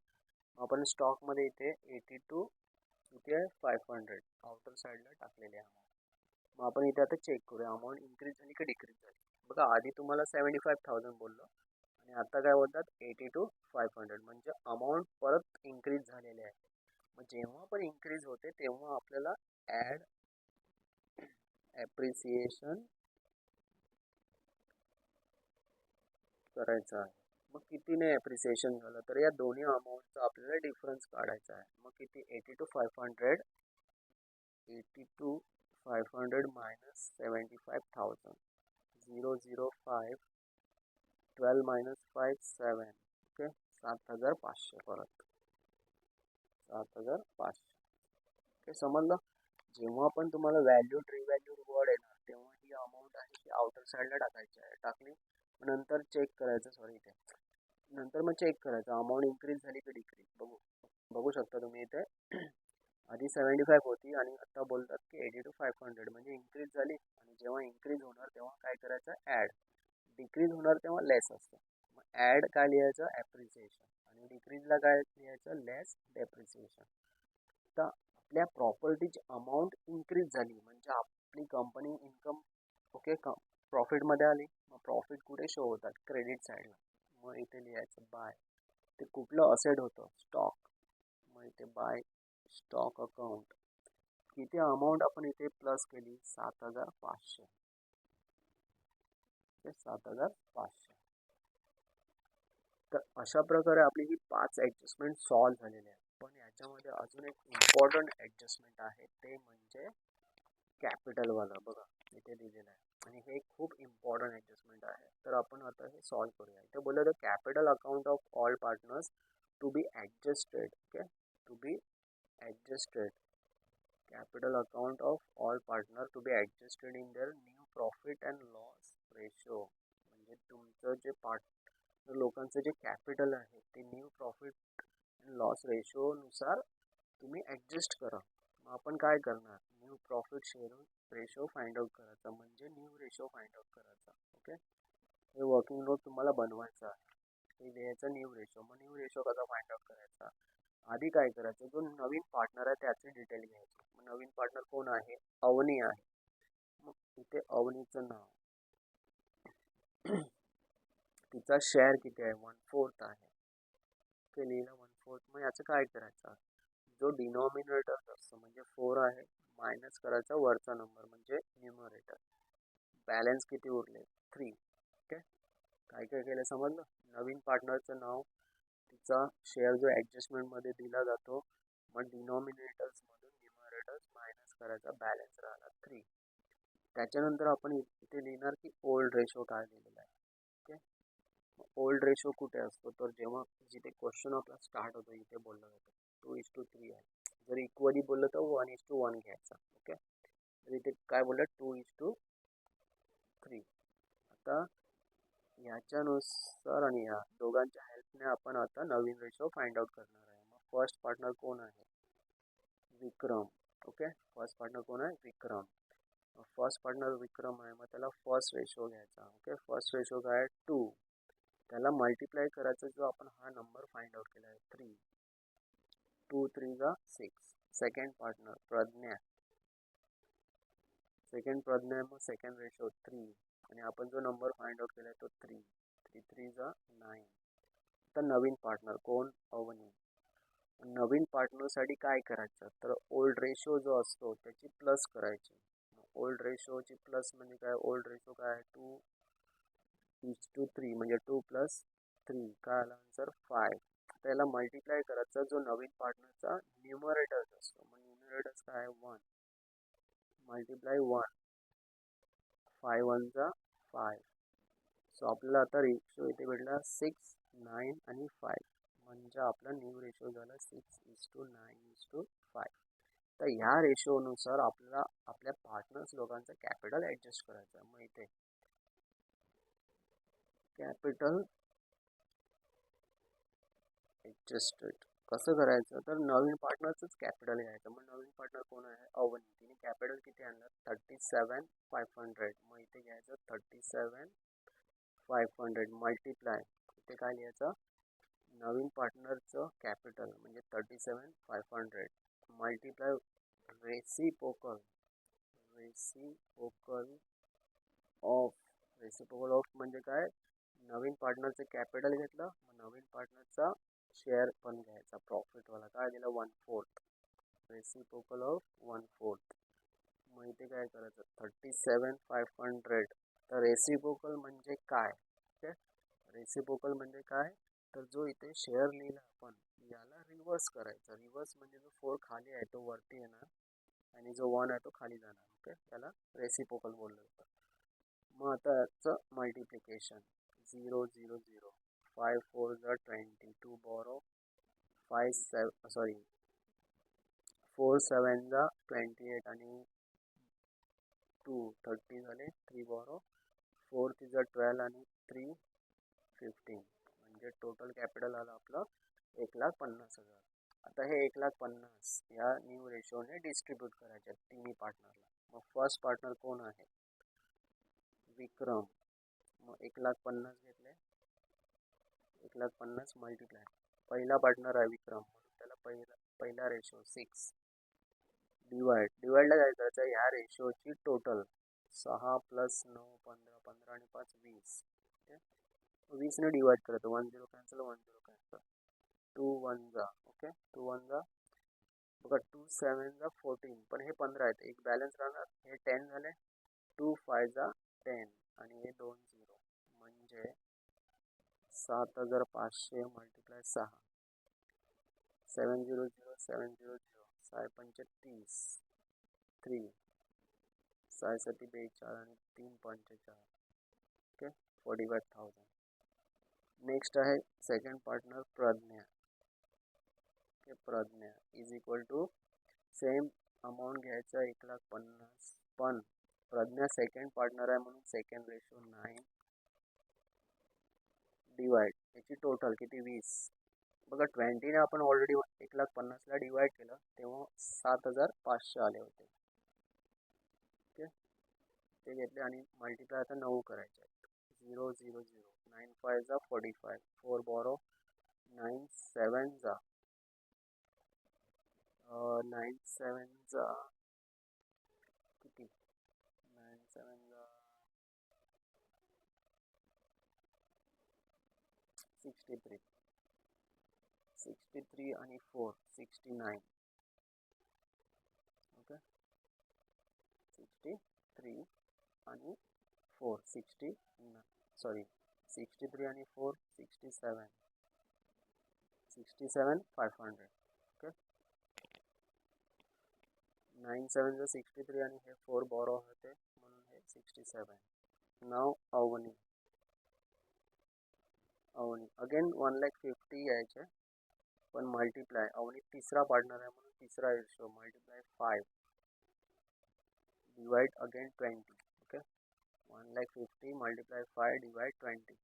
आपण स्टॉकमध्ये इथे 80 to किती आहे 500 आउटर साईडला टाकलेले आहे. मग आपण इथे आता चेक करूया अमाऊंट इन्क्रीज झाली की डिक्रीज झाली. बघा आधी तुम्हाला 75,000 बोललो आणि आता काय बोलतात 80 to 500 म्हणजे अमाऊंट परत इन्क्रीज झालेले आहे. मग जेव्हा पण इन्क्रीज होते तेव्हा आपल्याला ॲड ॲप्रिसिएशन करायचं आहे. मग कितीने ॲप्रिसिएशन झालं तर या दोन्ही अमाऊंटचा आपल्याला डिफरन्स काढायचा आहे. मग किती, 80 to 500, 80 to 500 minus 75,000, 005, 12 minus 5 7. Okay, 7,500. परत 7,500. ओके, समजलं. जेव्हा पण तुम्हाला व्हॅल्यूड रिव्हॅल्यूड वर्ड येणार तेव्हा ही अमाऊंट आहे ती आउटर साईडला टाकायची आहे. टाकली नंतर चेक करायचं, सॉरी इथे नंतर मग चेक करायचं अमाऊंट इन्क्रीज झाली की डिक्रीज. बघू शकता तुम्ही इथे आधी 75 होती आणि आता बोलतात की 80 to 500 म्हणजे इन्क्रीज झाली. आणि जेव्हा इन्क्रीज होणार तेव्हा काय करायचं, ॲड. डिक्रीज होणार तेव्हा लेस असतं. मग ॲड काय लिहायचं, ॲप्रिसिएशन. आणि डिक्रीजला काय लिहायचं, लेस डेप्रिसिएशन. तर आपल्या प्रॉपर्टीची अमाऊंट इन्क्रीज झाली म्हणजे आपली कंपनी इन्कम ओके प्रॉफिटमध्ये आली. मग प्रॉफिट कुठे शो होतात, क्रेडिट साईडला. मग इथे लिहायचं बाय. ते कुठलं असेट होतं, स्टॉक. मग इथे बाय स्टॉक अकाउंट. किती अमाऊंट आपण इथे प्लस केली, 7,500. 7,500. तर अशा प्रकारे आपली ही 5 ॲडजस्टमेंट सॉल्व झालेली आहे. पण याच्यामध्ये अजून एक इम्पॉर्टंट ॲडजस्टमेंट आहे ते म्हणजे कॅपिटलवाला. बघा इथे दिलेलं आहे आणि हे खूप इम्पॉर्टंट ॲडजस्टमेंट आहे. तर आपण आता हे सॉल्व्ह करूया. इथे बोललं the capital account of all partners to be adjusted. Okay, to be adjusted. Capital account of all partner to be adjusted in their new profit and loss ratio. म्हणजे तुमचं जे पार्टनर लोकांचं जे कॅपिटल आहे ते न्यू प्रॉफिट अँड लॉस रेशोनुसार तुम्ही adjust करा. मग आपण काय करणार, new profit sharing ratio find out करायचा, म्हणजे न्यू रेशो फाइंड आउट करायचा. ओके, हे वर्किंग नोट तुम्हाला बनवायचं आहे. हे लिहायचं न्यू रेशो. मग न्यू रेशो कसा फाइंड आउट करायचा, आधी काय करायचं, जो नवीन पार्टनर आहे त्याचे डिटेल घ्यायचे. मग नवीन पार्टनर कोण आहे, अवनी आहे. मग इथे अवनीचं नाव, तिचा शेअर किती आहे, 1/4 आहे. ओके, लिहिलं 1/4. मग याचं काय करायचं, जो डिनॉमिनेटर असतो म्हणजे 4 आहे, मायनस करायचा वरचा नंबर म्हणजे न्यूमरेटर. बॅलन्स किती उरले, 3. ओके, काय काय केलं समजलं. नवीन पार्टनरचं नाव, तिचा शेअर जो ॲडजस्टमेंटमध्ये दिला जातो, मग डिनॉमिनेटर्समधून न्यूमरेटर्स मायनस करायचा, बॅलन्स राहणार 3. त्याच्यानंतर आपण इथे लिहिणार की ओल्ड रेशो काय दिलेला आहे. ओके, ओल्ड रेशो कुठे असतो, तर जेव्हा जिथे क्वेश्चन आपला स्टार्ट होतो इथे बोललं जातं 2:3 आहे. जर इक्वली बोललं तर 1:1 घ्यायचा. ओके, तर इथे काय बोललं, 2:3. आता याच्यानुसार आणि या दोघांच्या हेल्पने आपण आता नवीन रेशो फाइंड आउट करणार आहे. मग फर्स्ट पार्टनर कोण आहे, विक्रम. ओके, फर्स्ट पार्टनर कोण आहे, विक्रम. फर्स्ट पार्टनर विक्रम आहे, मग त्याला फर्स्ट रेशो घ्यायचा. ओके, फर्स्ट रेशो काय आहे, 2. त्याला मल्टिप्लाय करायचं जो आपण हा नंबर फाइंड आउट केला आहे, 3. 2×3 = 6. Second partner Pragya. Second Pragya, मग सेकंड रेशो 3 आणि आपण जो नंबर फाइंड आउट केला आहे तो 3. 3×3 = 9. आता नवीन पार्टनर कोण, अवनी. नवीन पार्टनरसाठी काय करायचं, तर ओल्ड रेशो जो असतो त्याची प्लस करायची. ओल्ड रेशोची प्लस म्हणजे काय, ओल्ड रेशो काय आहे, 2:3 म्हणजे 2 + 3 काय आला आन्सर, 5. त्याला मल्टिप्लाय करायचा जो नवीन पार्टनरचा न्यूमरेटर्स असतो, मग न्यूमरेटर्स काय आहे, 1 मल्टिप्लाय 1, 5×1 = 5. सो आपल्याला आता रेशो इथे भेटला 6, 9 आणि 5. म्हणजे आपला न्यू रेशो झाला 6:9:5. तर ह्या रेशोनुसार आपल्याला आपल्या पार्टनर्स लोकांचं कॅपिटल ॲडजस्ट करायचं. मग इथे कॅपिटल ॲडजस्टेड कसं करायचं, तर नवीन पार्टनरचंच कॅपिटल घ्यायचं. मग नवीन पार्टनर कोण आहे, अवनी. तिने कॅपिटल किती आणलं, 37,500. मग इथे घ्यायचं 37,500 मल्टिप्लाय, इथे काय लिहायचं, नवीन पार्टनरचं कॅपिटल म्हणजे 37,500 मल्टिप्लाय रेसिप्रोकल ऑफ म्हणजे काय, नवीन पार्टनरचं कॅपिटल घेतलं, मग नवीन पार्टनरचा शेअर पण घ्यायचा प्रॉफिटवाला, काय दिलं, 1/4. Reciprocal of 1/4. मग इथे काय करायचं, 37,500. तर रेसिप्रोकल म्हणजे काय, ओके, रेसिप्रोकल म्हणजे काय, तर जो इथे शेअर लिहिला आपण याला रिव्हर्स करायचा. रिव्हर्स म्हणजे जो 4 खाली आहे तो वरती येणार आणि जो 1 आहे तो खाली जाणार. ओके, त्याला रेसिप्रोकल बोललं जातं. मग आता याचं मल्टिप्लिकेशन, 0 0 0, 5×4 = 20, 2 borrow 4×7 = 28 आणि 2 30 झाले, 3 borrow 4×3 = 12 आणि 3 15. म्हणजे टोटल कॅपिटल आलं आपलं 1,50,000. आता हे 1,50,000 या न्यू रेशोने डिस्ट्रीब्यूट करायचे तिन्ही पार्टनरला. मग फर्स्ट पार्टनर कोण आहे, विक्रम. मग 1,50,000 घेतले, 1,50,000 मल्टिप्लाय, पहिला पार्टनर आहे विक्रम म्हणून त्याला पहिला रेशो 6. डिवाइडला काय करायचं, ह्या रेशोची टोटल 6 + 9 15, 15 आणि 5 20. 20ने डिवाइड करतो, 1 0 कॅन्सल, 1 0 कॅन्सल, 2 1 जा. ओके, 2 1 जा, बघा 2 7 = 14, पण हे 15 आहेत, एक बॅलन्स राहणार, हे 10 झाले, 2 5 = 10 आणि हे 2 0 म्हणजे 7,500 मल्टिप्लाय 6, 7 0 0 7 0 0, 6 5 30, 3 साय सती 42 आणि 3 45. ओके 45,000. नेक्स्ट आहे second partner Pragya. Okay Pragya is equal to same amount घ्यायचा 1,50,000. पण प्रज्ञा सेकंड पार्टनर आहे म्हणून सेकंड रेशो 9 डिवाइड याची टोटल किती 20. बघा 20ने आपण ऑलरेडी 1,50,000ला डिवाइड केलं तेव्हा 7,500 आले होते. ओके ते घेतले आणि मल्टिप्लाय आता 9 करायचे आहेत. 0 0 0 9 5 जा 45 4 बॉरो 9 7 जा 9 7 जा किती 9 7 जा 63 63 आणि 4 69. ओके 63 आणि 4 60 सॉरी 63 आणि 4 67 67 500. ओके 9 7 63 आणि हे 4 बॉरो होते म्हणून हे 67. नाव अवनी अगेन 1,50,000 यायचे पण मल्टिप्लाय अवनी तिसरा पार्टनर आहे म्हणून तिसरा ratio multiply 5 divide again 20. Okay 1,50,000 multiply 5 divide 20.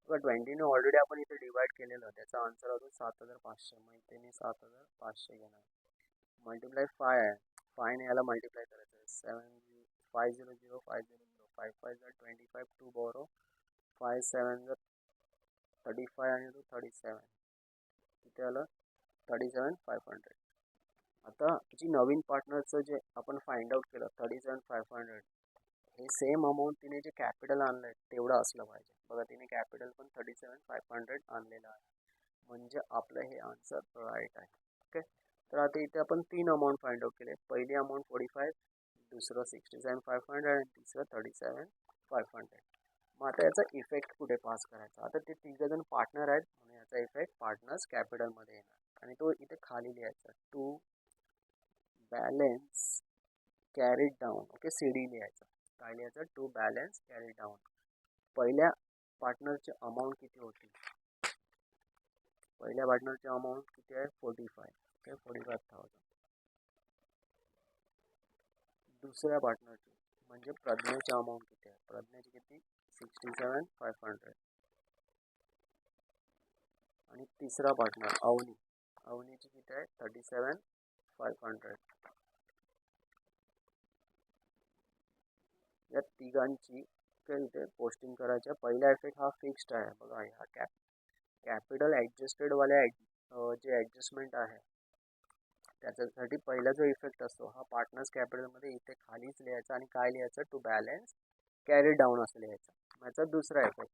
बघा 20ने ऑलरेडी आपण इथे डिवाइड केलेलं त्याचा आन्सर होतो 7,500. मग इथे मी 7,500 घेणार. मल्टिप्लाय 5 आहे 5ने याला मल्टिप्लाय करायचं आहे 500 500 5 5 25 2 बॉरो 5 7 35 आणि 2 37 तिथे आलं 37,500. आता जी नवीन पार्टनरचं जे आपण फाइंड आउट केलं 37,500 हे सेम अमाऊंट तिने जे कॅपिटल आणलं आहे तेवढं असलं पाहिजे. बघा तिने कॅपिटल पण 37,500 आणलेलं आहे म्हणजे आपलं हे आन्सर राईट आहे. ओके तर आता इथे आपण 3 अमाऊंट फाइंड आउट केले. पहिली अमाऊंट 45 दुसरं 67,500 आणि तिसरं 37,500. मग आता याचा इफेक्ट कुठे पास करायचा. आता ते तिघजण पार्टनर आहेत म्हणून याचा इफेक्ट पार्टनर्स कॅपिटलमध्ये येणार आणि तो इथे खाली लिहायचा to balance carried down. Okay CD लिहायचा. काय लिहायचं टू बॅलन्स कॅरी डाऊन. पहिल्या पार्टनरची अमाऊंट किती होती. पहिल्या पार्टनरची अमाऊंट किती आहे 45. ओके 45,000. दुसऱ्या पार्टनरची म्हणजे प्रज्ञेची अमाऊंट किती आहे. प्रज्ञेची किती 67,500. आणि तिसरा पार्टनर अवनीची किती आहे 37,500. या तिघांची इथे पोस्टिंग करायच्या. पहिला इफेक्ट हा फिक्स्ड आहे. बघा हा कॅपिटल ॲडजस्टेडवाल्या जे ॲडजस्टमेंट आहे त्याच्यासाठी पहिला जो इफेक्ट असतो हा पार्टनर्स कॅपिटलमध्ये इथे खालीच लिहायचा आणि काय लिहायचं टू बॅलन्स कॅरी डाऊन असं लिहायचं. याचा दुसरा इफेक्ट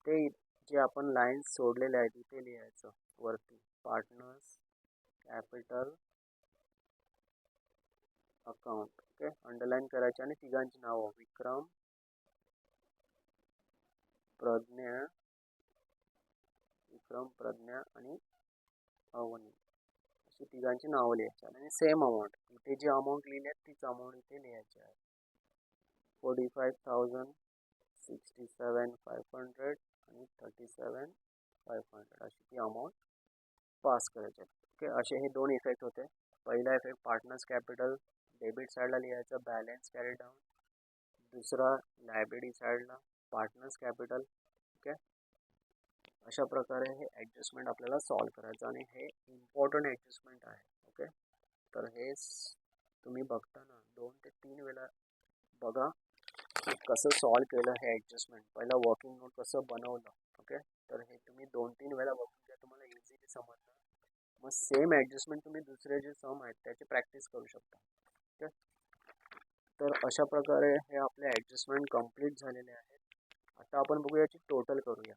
ते जे आपण लाईन्स सोडलेले आहेत इथे लिहायचं वरती partners capital account. Okay underline करायचे आणि तिघांची नावं विक्रम प्रज्ञा आणि अवनी अशी तिघांची नावं लिहायची आणि सेम अमाऊंट इथे जी अमाऊंट लिहिली आहे तीच अमाऊंट इथे लिहायची आहे. 45,000 67,500 आणि 37,500 अशी ती अमाऊंट पास करायची. ओके असे हे दोन इफेक्ट होते. पहिला इफेक्ट पार्टनर्स कॅपिटल डेबिट साईडला लिहायचं बॅलन्स कॅरी डाऊन. दुसरा लायबिलिटी साईडला पार्टनर्स कॅपिटल. ओके अशा प्रकारे हे ॲडजस्टमेंट आपल्याला सॉल्व करायचं आणि हे इम्पॉर्टंट ॲडजस्टमेंट आहे. ओके तर हे तुम्ही बघताना 2 ते 3 वेळा बघा कसं सॉल्व केलं हे ॲडजस्टमेंट. पहिला वर्किंग नोट कसं बनवलं. ओके तर हे तुम्ही 2-3 वेळा बघून घ्या तुम्हाला इझिली समजणार. मग सेम ॲडजस्टमेंट तुम्ही दुसरे जे सम आहेत त्याची प्रॅक्टिस करू शकता. ओके तर अशा प्रकारे हे आपले ॲडजस्टमेंट कंप्लीट झालेले आहेत. आता आपण बघूया याची टोटल करूया.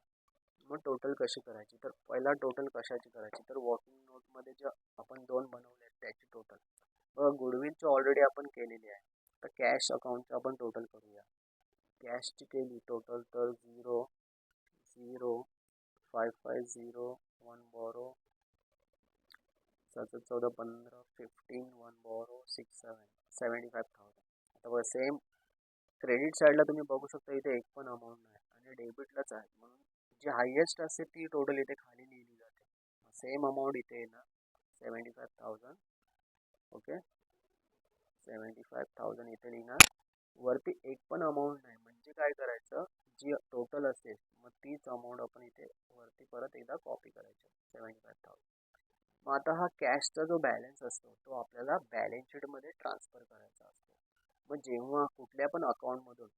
मग टोटल कशी करायची तर पहिला टोटल कशाची करायची तर वर्किंग नोटमध्ये जे आपण 2 बनवले आहेत त्याची टोटल. गुडविलची ऑलरेडी आपण केलेली आहे. तर कॅश अकाउंटची आपण टोटल करूया. कॅशची केली टोटल तर 0 0 5 5 0 1 बॉरो 7 14 15 15 1 बॉरो 6 7 75,000. आता बघा सेम क्रेडिट साईडला तुम्ही बघू शकता इथे एक पण अमाऊंट नाही आणि डेबिटलाच आहे, म्हणून जी हायेस्ट असते ती टोटल इथे खाली लिहिली जाते. सेम अमाऊंट इथे येणार 75,000. ओके, 75,000 इथे लिहिणार. वरती एक पण अमाऊंट नाही म्हणजे काय करायचं, जी टोटल असेल मग तीच अमाऊंट आपण इथे वरती परत एकदा कॉपी करायची 75,000. मग आता हा कॅशचा जो बॅलन्स असतो तो आपल्याला बॅलन्स शीटमध्ये ट्रान्सफर करायचा असतो. मग जेव्हा कुठल्या पण अकाउंटमधून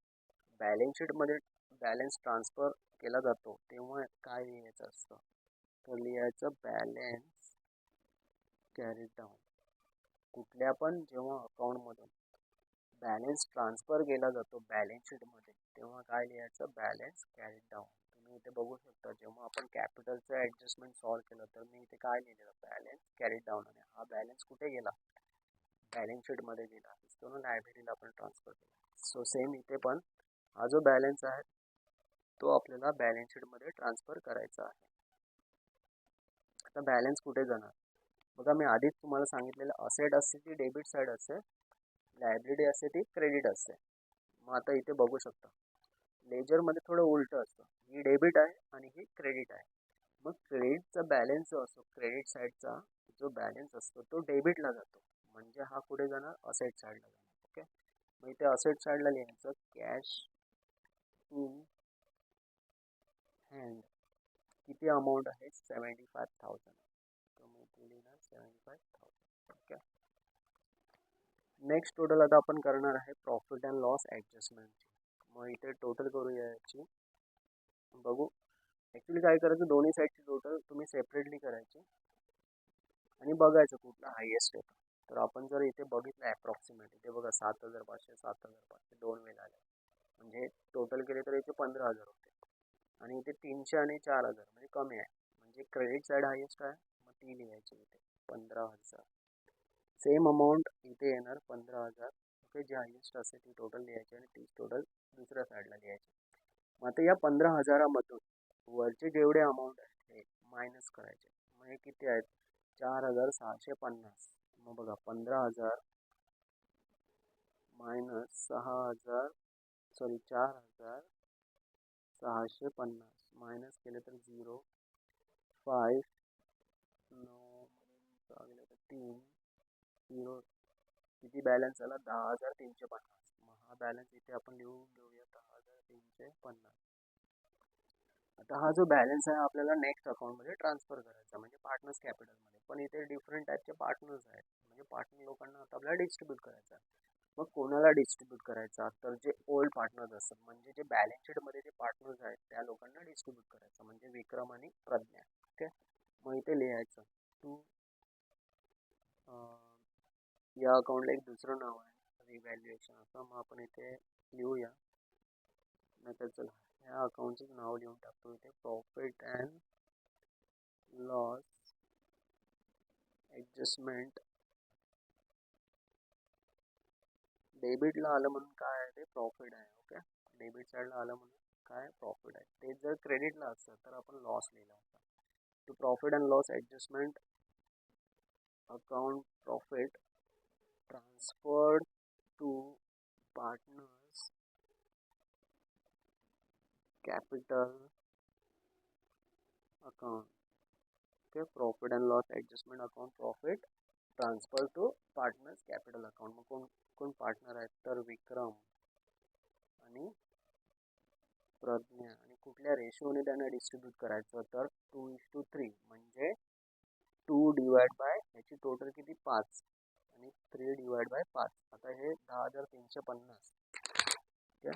बॅलन्स शीटमध्ये बॅलन्स ट्रान्सफर केला जातो तेव्हा काय लिहायचं असतं, तर लिहायचं बॅलन्स कॅरीड डाऊन. कुठल्या पण जेव्हा अकाउंटमधून बॅलन्स ट्रान्सफर केला जातो बॅलन्स शीटमध्ये तेव्हा काय लिहायचं, बॅलन्स कॅरीड डाऊन. तुम्ही इथे बघू शकता जेव्हा आपण कॅपिटलचं ॲडजस्टमेंट सॉल्व केलं तर मी इथे काय लिहिलेलं, बॅलन्स कॅरीड डाऊन. आणि हा बॅलन्स कुठे गेला, बॅलन्स शीटमध्ये गेला, दिसतो ना, लायब्ररीला आपण ट्रान्सफर केला. सो सेम इथे पण हा जो बॅलन्स आहे तो आपल्याला बॅलन्स शीटमध्ये ट्रान्सफर करायचा आहे. आता बॅलन्स कुठे जाणार बघा, मी आधीच तुम्हाला सांगितलेलं, असेट असते ती डेबिट साईड असते, लायब्ररी असते ती क्रेडिट असते. मग आता इथे बघू शकता लेजरमध्ये थोडं उलटं असतं, ही डेबिट आहे आणि ही क्रेडिट आहे. मग क्रेडिटचा बॅलन्स जो असतो, क्रेडिट साईडचा जो बॅलन्स असतो तो डेबिटला जातो, म्हणजे हा कुठे जाणार, असेट साईडला जाणार. ओके, मग इथे असेट साईडला लिहायचं कॅश इन हँड. किती अमाऊंट आहे, 75,000. तर मग इथे लिहिणार 75,000. ओके, नेक्स्ट टोटल आता आपण करणार आहे प्रॉफिट अँड लॉस ॲडजस्टमेंटची. मग इथे टोटल करूया याची. बघू, ॲक्च्युली काय करायचं, दोन्ही साईडची टोटल तुम्ही सेपरेटली करायची आणि बघायचं कुठला हायेस्ट येतो. तर आपण जर इथे बघितलं ॲप्रॉक्सिमेट, इथे बघा 7,500 7,500 दोन वेळ आले, म्हणजे टोटल केले तर इथे 15,000 होते. आणि इथे 300 आणि 4,000 म्हणजे कमी आहे, म्हणजे क्रेडिट साईड हायेस्ट आहे, मग ती लिहायची इथे 15,000. सेम अमाऊंट इथे येणार 15,000. ओके, जी हायेस्ट असते ती टोटल लिहायची आणि तीच टोटल दुसऱ्या साईडला लिहायची. मग आता या 15,000मधून वरचे जेवढे अमाऊंट आहेत हे मायनस करायचे. मग हे किती आहेत, 4,650. मग बघा 15,000 मायनस 6,000, सॉरी 4,650 मायनस केले तर 0, 5, 9, 3, 0. किती बॅलन्स आला, 10,350. मग हा बॅलन्स इथे आपण लिहून घेऊया 10,350. आता हा जो बॅलन्स आहे आपल्याला नेक्स्ट अकाउंटमध्ये ट्रान्सफर करायचा, म्हणजे पार्टनर्स कॅपिटलमध्ये. पण इथे डिफरंट टाईपचे पार्टनर्स आहेत, म्हणजे पार्टनर लोकांना आता आपल्याला डिस्ट्रीब्यूट करायचा. मग कोणाला डिस्ट्रीब्यूट करायचा, तर जे ओल्ड पार्टनर्स असतात, म्हणजे जे बॅलन्स शीटमध्ये जे पार्टनर्स आहेत त्या लोकांना डिस्ट्रीब्यूट करायचं, म्हणजे विक्रम आणि प्रज्ञा. ओके, मग इथे लिहायचं टू, या अकाउंटला एक दुसरं नाव आहे रिव्हॅल्युएशन असं, मग आपण इथे लिहूया. नाहीतर चला ह्या अकाउंटचं नाव लिहून टाकतो इथे, प्रॉफिट अँड लॉस ॲडजस्टमेंट. डेबिटला आलं म्हणून काय आहे, ते प्रॉफिट आहे. ओके, डेबिट साईडला आलं म्हणून काय, प्रॉफिट आहे. ते जर क्रेडिटला असतं तर आपण लॉस लिहिला असता. To profit and loss adjustment account profit transferred to partners capital account. Okay, profit and loss adjustment account profit transfer to partners capital account. मग कोण कोण पार्टनर आहेत, तर विक्रम आणि प्रज्ञा. आणि कुठल्या रेशोने त्यांना डिस्ट्रीब्यूट करायचं, तर 2:3, म्हणजे 2 डिवाइड बाय याची टोटल किती, 5 आणि 3 डिवाइड बाय 5. आता हे 10,350. ओके,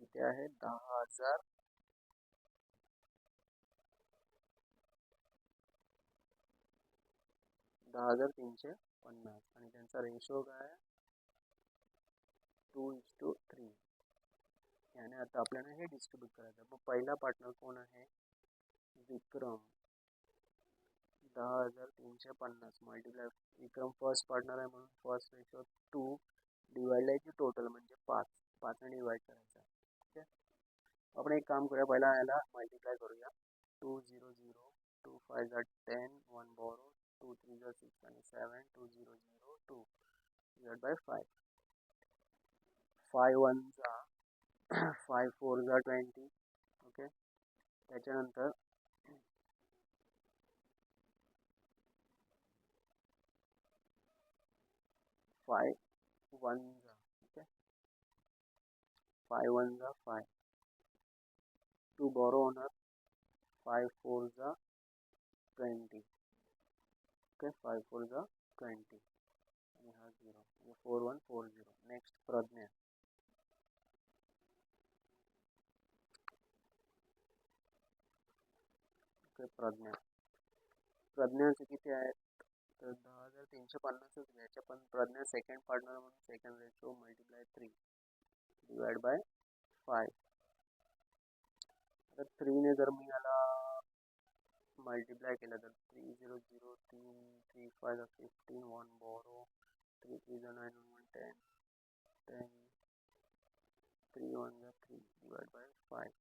किती आहे, 10,350. आणि त्यांचा रेशो काय, 2:3. याने आता आपल्याला हे डिस्ट्रीब्यूट करायचं. मग पहिला पार्टनर कोण आहे, विक्रम. 10,350 मल्टिप्लाय, विक्रम फर्स्ट पार्टनर आहे म्हणून फर्स्ट रेशो 2 डिवाइड याची टोटल म्हणजे 5, 5 ने डिवाइड करायचं. ओके, आपण एक काम करूया, पहिला याला मल्टिप्लाय करूया. 2 0 0, 2 5 10, 1 बोरो, 2 3 6 आणि 7, 2 0 0 2 डिवाइड बाय 5. 5 1 जा 5 4 जा 20. ओके, त्याच्यानंतर 5 1 जा, ओके, 5 1 जा 5. टू बॉरो होणार 5 4 जा 20. ओके, 5 4 जा 20 आणि हा 0 म्हणजे 4 1 4 0. नेक्स्ट प्रज्ञा. ओके, प्रज्ञाचे किती आहेत तर 10,350च घ्यायचे, पण प्रज्ञा सेकंड पार्टनर म्हणून second ratio multiply 3 divide by 5. आता 3ने जर मी याला मल्टिप्लाय केलं तर 3 0 0 3 3 5 15 1 बॉरो 3 3 9 1 10 10 3 1 3 डिवाइड बाय 5.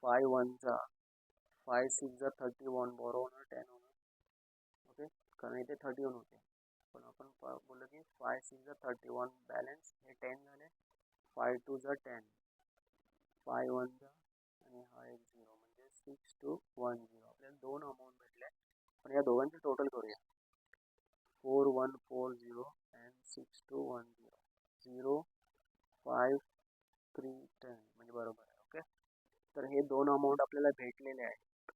5 1 जा 5 6 जा 31 बॉरो होणार 10 होणार. ओके, कारण इथे 31 होते, पण आपण बोललो की 5 6 जा 31 बॅलन्स हे 10 झाले. 5 2 जा 10 5 1 जा आणि हा एक 0 म्हणजे 6 2 1 0. आपल्याला दोन अमाऊंट भेटले, पण या दोघांचे टोटल करूया. 4 1 4 0 अँड 6 2 1 0 0 5 3 10 म्हणजे बरोबर आहे. ओके, तर हे दोन अमाऊंट आपल्याला भेटलेले आहेत.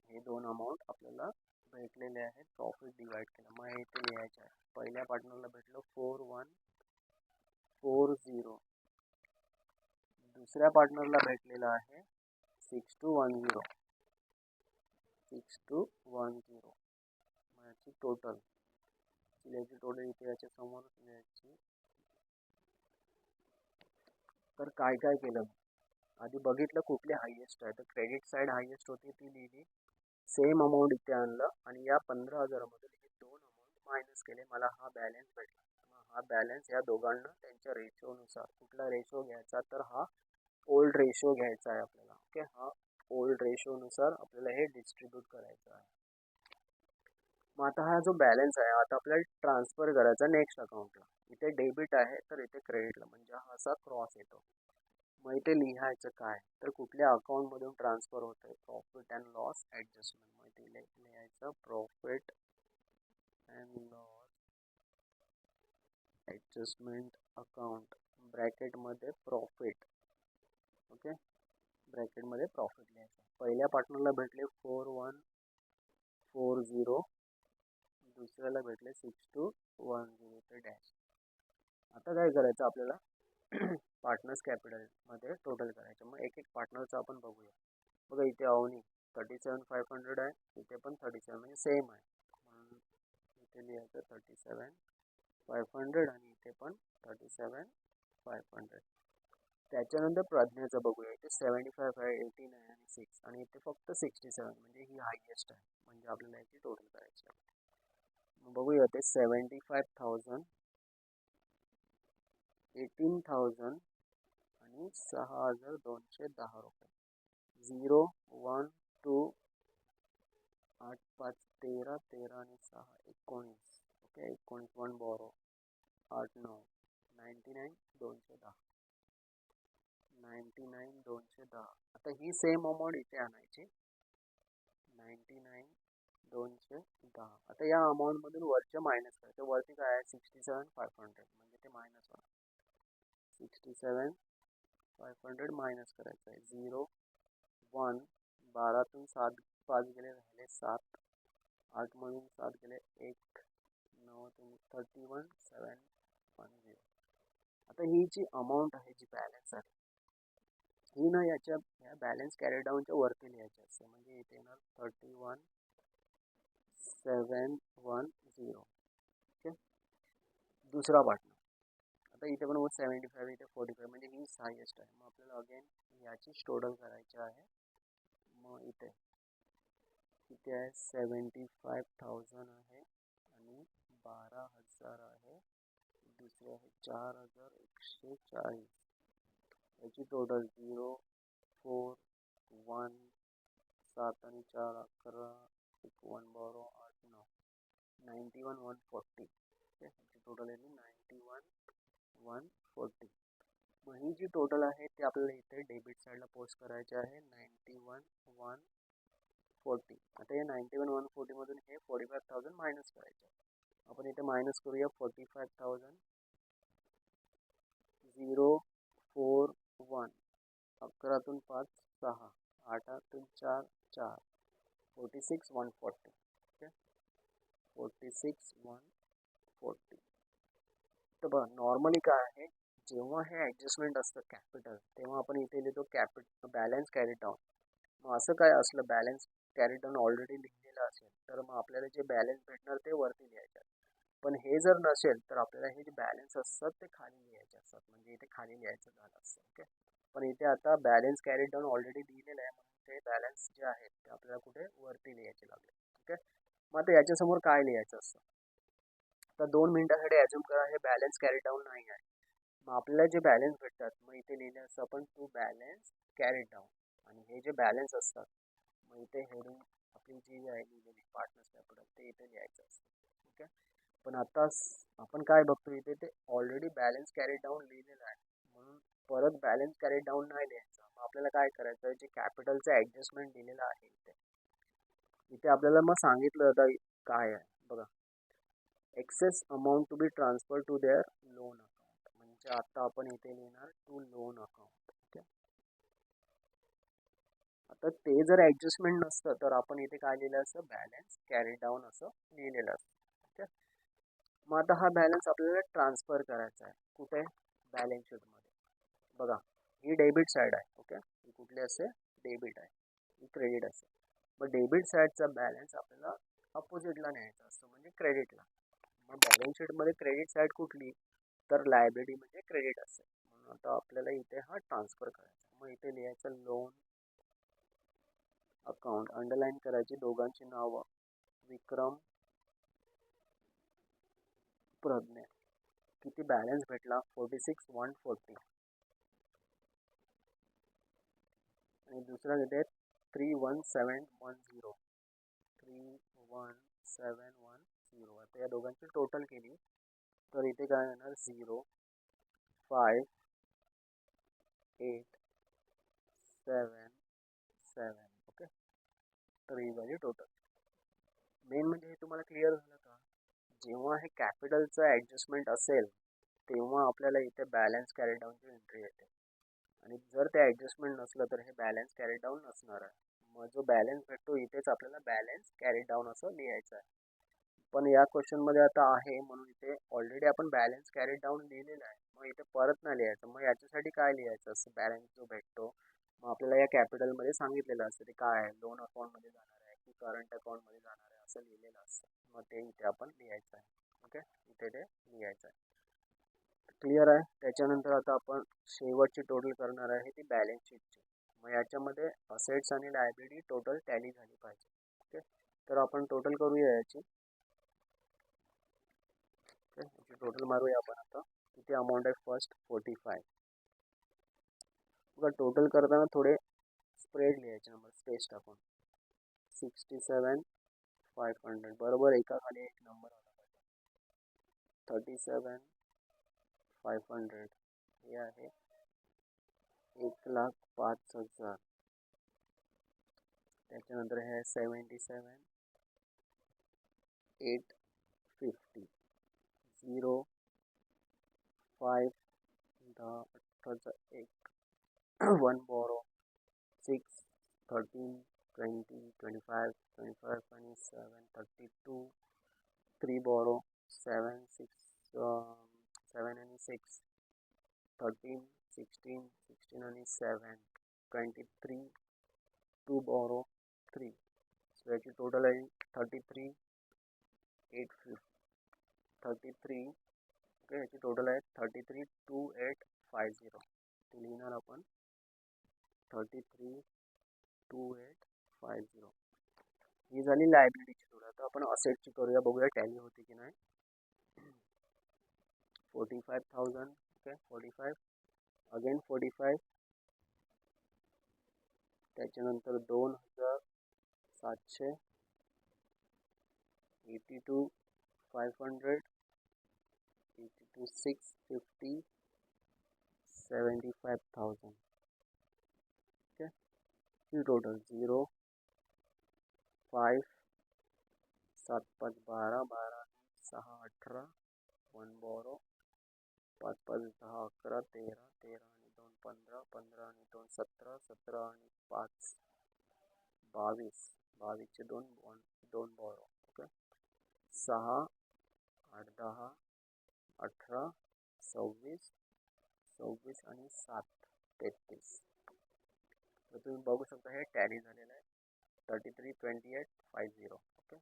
हे दोन अमाऊंट आपल्याला भेटलेले आहेत. प्रॉफिट डिवाइड केलं, मग हे इथे लिहायचं आहे. पहिल्या पार्टनरला भेटलं 4 1 4 0. दुसऱ्या पार्टनरला भेटलेलं आहे 6 2 1 0 6 2 1 0. याची टोटल लिहायची, टोटल इथे याच्या समोर लिहायची. तर काय काय केलं, आधी बघितलं कुठली हायेस्ट आहे, तर क्रेडिट साईड हायेस्ट होती ती लिहिली. सेम अमाऊंट इथे आणलं आणि या 15,000मधून हे दोन अमाऊंट मायनस केले. मला हा बॅलन्स भेटला. हा बॅलन्स या दोघांना त्यांच्या रेशोनुसार, कुठला रेशो घ्यायचा तर हा ओल्ड रेशो घ्यायचा आहे आपल्याला. ओके, हा ओल्ड रेशोनुसार आपल्याला हे डिस्ट्रीब्यूट करायचं आहे. मग आता हा जो बॅलन्स आहे आता आपल्याला ट्रान्सफर करायचा नेक्स्ट अकाउंटला. इथे डेबिट आहे तर इथे क्रेडिटला, म्हणजे हा असा क्रॉस येतो. मग इथे लिहायचं काय तर कुठल्या अकाउंटमधून ट्रान्सफर होत आहे, प्रॉफिट अँड लॉस ॲडजस्टमेंट. मग इथे लिहायचं profit and loss adjustment account, ब्रॅकेटमध्ये प्रॉफिट. ओके, ब्रॅकेटमध्ये प्रॉफिट लिहायचं. पहिल्या पार्टनरला भेटले 4 1 4 0, दुसऱ्याला भेटले 6 2 1 0 ते डॅश. आता काय करायचं आपल्याला पार्टनर्स कॅपिटलमध्ये टोटल करायचं. मग एक एक पार्टनरचं आपण बघूया. बघा इथे अवनी 37,500 आहे, इथे पण 37 म्हणजे सेम आहे, म्हणून इथे लिहायचं 37,500 आणि इथे पण 37,500. त्याच्यानंतर प्रज्ञाचं बघूया. इथे 75 आहे, 18 आहे आणि 6 आणि इथे फक्त 67 म्हणजे ही हायेस्ट आहे, म्हणजे आपल्याला याची टोटल करायची आहे. मग बघूया ते 75,000 18,000 आणि 6,210 रुपये. 0 1 2 8 5 13 13 आणि 6 19. Okay, 19 1 borrow 8 9 99 210 99 210. आता ही सेम अमाऊंट इथे आणायची 99 210. आता या अमाऊंटमधून वरच्या मायनस करायचं. वरती काय आहे 67,500 म्हणजे ते मायनस होणार. 67,500 मायनस करायचं आहे. 0 1 12तून 7 5 गेले राहिले 7, 8मधून 7 गेले 1 9 31 710. आता ही जी अमाऊंट आहे, जी बॅलन्स आहे, ही ना या बॅलन्स कॅरी डाऊनच्या वरती लिहायची असते. म्हणजे इथे येणार 31,710. ओके, दुसरा पार्टनर आता इथे पण 75 इथे 45 म्हणजे ही हायेस्ट आहे. मग आपल्याला अगेन याचीच टोटल करायची आहे. मग इथे आहे 75,000 आहे आणि 12,000 आहे, दुसरे आहे 4,140. याची टोटल 0 4 1 7 आणि 4 11 1 बॉरो 8 9 91 140. ओके, याची टोटल टोटल येईल 91,140. मग ही जी टोटल आहे ते आपल्याला इथे डेबिट साईडला पोस्ट करायचे आहे 91,140. आता हे 91,140 मधून हे 45,000 मायनस करायचे. आपण इथे मायनस करूया 45,041. 11तून 5 6, 8तून 4 4, 46,140. ओके, 46,140. तर बघा नॉर्मली काय आहे, जेव्हा हे ॲडजस्टमेंट असतं कॅपिटल तेव्हा आपण इथे लिहितो बॅलन्स कॅरी डाऊन. मग असं काय असलं बॅलन्स कॅरी डाऊन ऑलरेडी लिहिलेलं असेल तर मग आपल्याला जे बॅलन्स भेटणार ते वरती लिहायचे. पण हे जर नसेल तर आपल्याला हे जे बॅलन्स असतात ते खाली लिहायचे असतात, म्हणजे इथे खाली लिहायचं झालं असतं. ओके, पण इथे आता बॅलन्स कॅरी डाऊन ऑलरेडी लिहिलेलं आहे म्हणून ते बॅलन्स जे आहेत ते आपल्याला कुठे वरती लिहायचे लागले. ओके, मग आता याच्यासमोर काय लिहायचं असतं. तर 2 मिनिटासाठी ॲज्युम करा हे बॅलन्स कॅरी डाऊन नाही आहे. मग आपल्याला जे बॅलन्स भेटतात मग इथे लिहिलं असतं आपण टू बॅलन्स कॅरी डाऊन. आणि हे जे बॅलन्स असतात मग इथे हेडिंग आपली जी आहे लिहिलेली पार्टनर्स कॅपिटल ते इथे लिहायचं असतं. ओके, पण आता आपण काय बघतो इथे ते ऑलरेडी बॅलन्स कॅरी डाऊन लिहिलेलं आहे म्हणून परत बॅलन्स कॅरी डाऊन नाही लिहायचं. मग आपल्याला काय करायचं, जे कॅपिटलचं ॲडजस्टमेंट दिलेलं आहे इथे आपल्याला मग सांगितलं होतं काय आहे बघा, excess amount to be transfer to their loan account. म्हणजे आता आपण इथे लिहिणार टू लोन अकाउंट. ओके, आता ते जर ॲडजस्टमेंट नसतं तर आपण इथे काय लिहिलं असतं, बॅलन्स कॅरी डाऊन असं लिहिलेलं असतं. ओके, मग आता हा बॅलन्स आपल्याला ट्रान्सफर करायचा आहे कुठे, बॅलन्स शीटमध्ये. बघा ही डेबिट साईड आहे. ओके, ही कुठली असते, डेबिट आहे, ही क्रेडिट असते. मग डेबिट साईडचा बॅलन्स आपल्याला अपोजिटला न्यायचा असतो म्हणजे क्रेडिटला. मग बॅलन्स शीटमध्ये क्रेडिट साईड कुठली, तर लायबिलिटी म्हणजे क्रेडिट असते. म्हणून आता आपल्याला इथे हा ट्रान्सफर करायचा. मग इथे लिहायचं लोन अकाउंट, अंडरलाईन करायची दोघांची नावं, विक्रम प्रज्ञा. किती बॅलन्स भेटला, 46,140. आणि दुसरा किती 31710. 31710. आता या दोघांची टोटल केली तर इथे काय येणार 0 5 8 7 7. ओके, तर ही झाली टोटल. मेन म्हणजे हे तुम्हाला क्लिअर झालं का, जेव्हा हे कॅपिटलचं ॲडजस्टमेंट असेल तेव्हा आपल्याला इथे बॅलन्स कॅरी डाऊनची एंट्री येते. आणि जर ते ॲडजस्टमेंट नसलं तर हे बॅलन्स कॅरी डाऊन नसणार आहे. मग जो बॅलन्स भेटतो इथेच आपल्याला बॅलन्स कॅरी डाऊन असं लिहायचं आहे. पण या क्वेश्चनमध्ये आता आहे म्हणून इथे ऑलरेडी आपण बॅलन्स कॅरी डाऊन लिहिलेला आहे. मग इथे परत नाही लिहायचं. मग याच्यासाठी काय लिहायचं असतं, बॅलन्स जो भेटतो मग आपल्याला या कॅपिटलमध्ये सांगितलेलं असतं ते काय आहे, लोन अकाउंटमध्ये जाणार आहे की करंट अकाउंटमध्ये जाणार आहे असं लिहिलेलं असतं. मग ते इथे आपण लिहायचं आहे. ओके, इथे ते लिहायचं आहे. क्लिअर आहे. त्याच्यानंतर आता आपण शेवटची टोटल करणार आहे ती बॅलन्स शीटची. मग याच्यामध्ये असेट्स आणि लायबिलिटी टोटल टॅली झाली पाहिजे. ओके, तर आपण टोटल करूया याची. ओके, याची टोटल मारूया आपण आता. किती अमाऊंट आहे, फर्स्ट 45. बघा टोटल करताना थोडे स्प्रेड लिहायचे नंबर, स्पेस टाकून. 67,500 बरोबर एका खाली एक नंबर आला पाहिजे. 37,500 हे आहे 1,05,000. त्याच्यानंतर हे 77,850. 0 5 10 1 1 बोरो 6 13 20 25 25 आणि 7 32. 3 बोरो 7 6 7 आणि 6 13 16 16 आणि 7 23. 2 बोरो 3. सो याची टोटल आहे 33,850. 33. ओके, याची टोटल आहे 33,2850. ते लिहिणार आपण 33,2850. ही झाली लायबिलिटीची टोटल. आता आपण असेटची करूया, बघूया टॅली होती की नाही. 45,000. Okay, 45 again 45. त्याच्यानंतर 2,700. 82,500. 650 75,000. Okay, ही टोटल 0 5 7 5 12 12 6 18 1 बोरो 5 5 10 11 13 13 आणि 2 15 15 आणि 2 17 17 आणि 5 22 22 चे 2 बोरो. ओके, 6 8 10 18 26 26 आणि 7 33. तर तुम्ही बघू शकता हे टॅली झालेलं आहे 332850. ओके,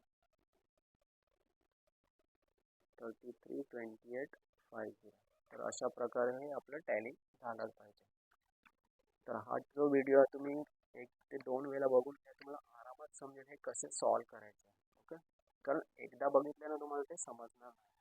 332850. तर अशा प्रकारे हे आपलं टॅली झालंच पाहिजे. तर हा जो व्हिडिओ आहे तुम्ही 1 ते 2 वेळेला बघून घ्या, तुम्हाला आरामात समजेल हे कसे सॉल्व करायचे. ओके, कारण एकदा बघितल्यानं तुम्हाला ते समजणार नाही.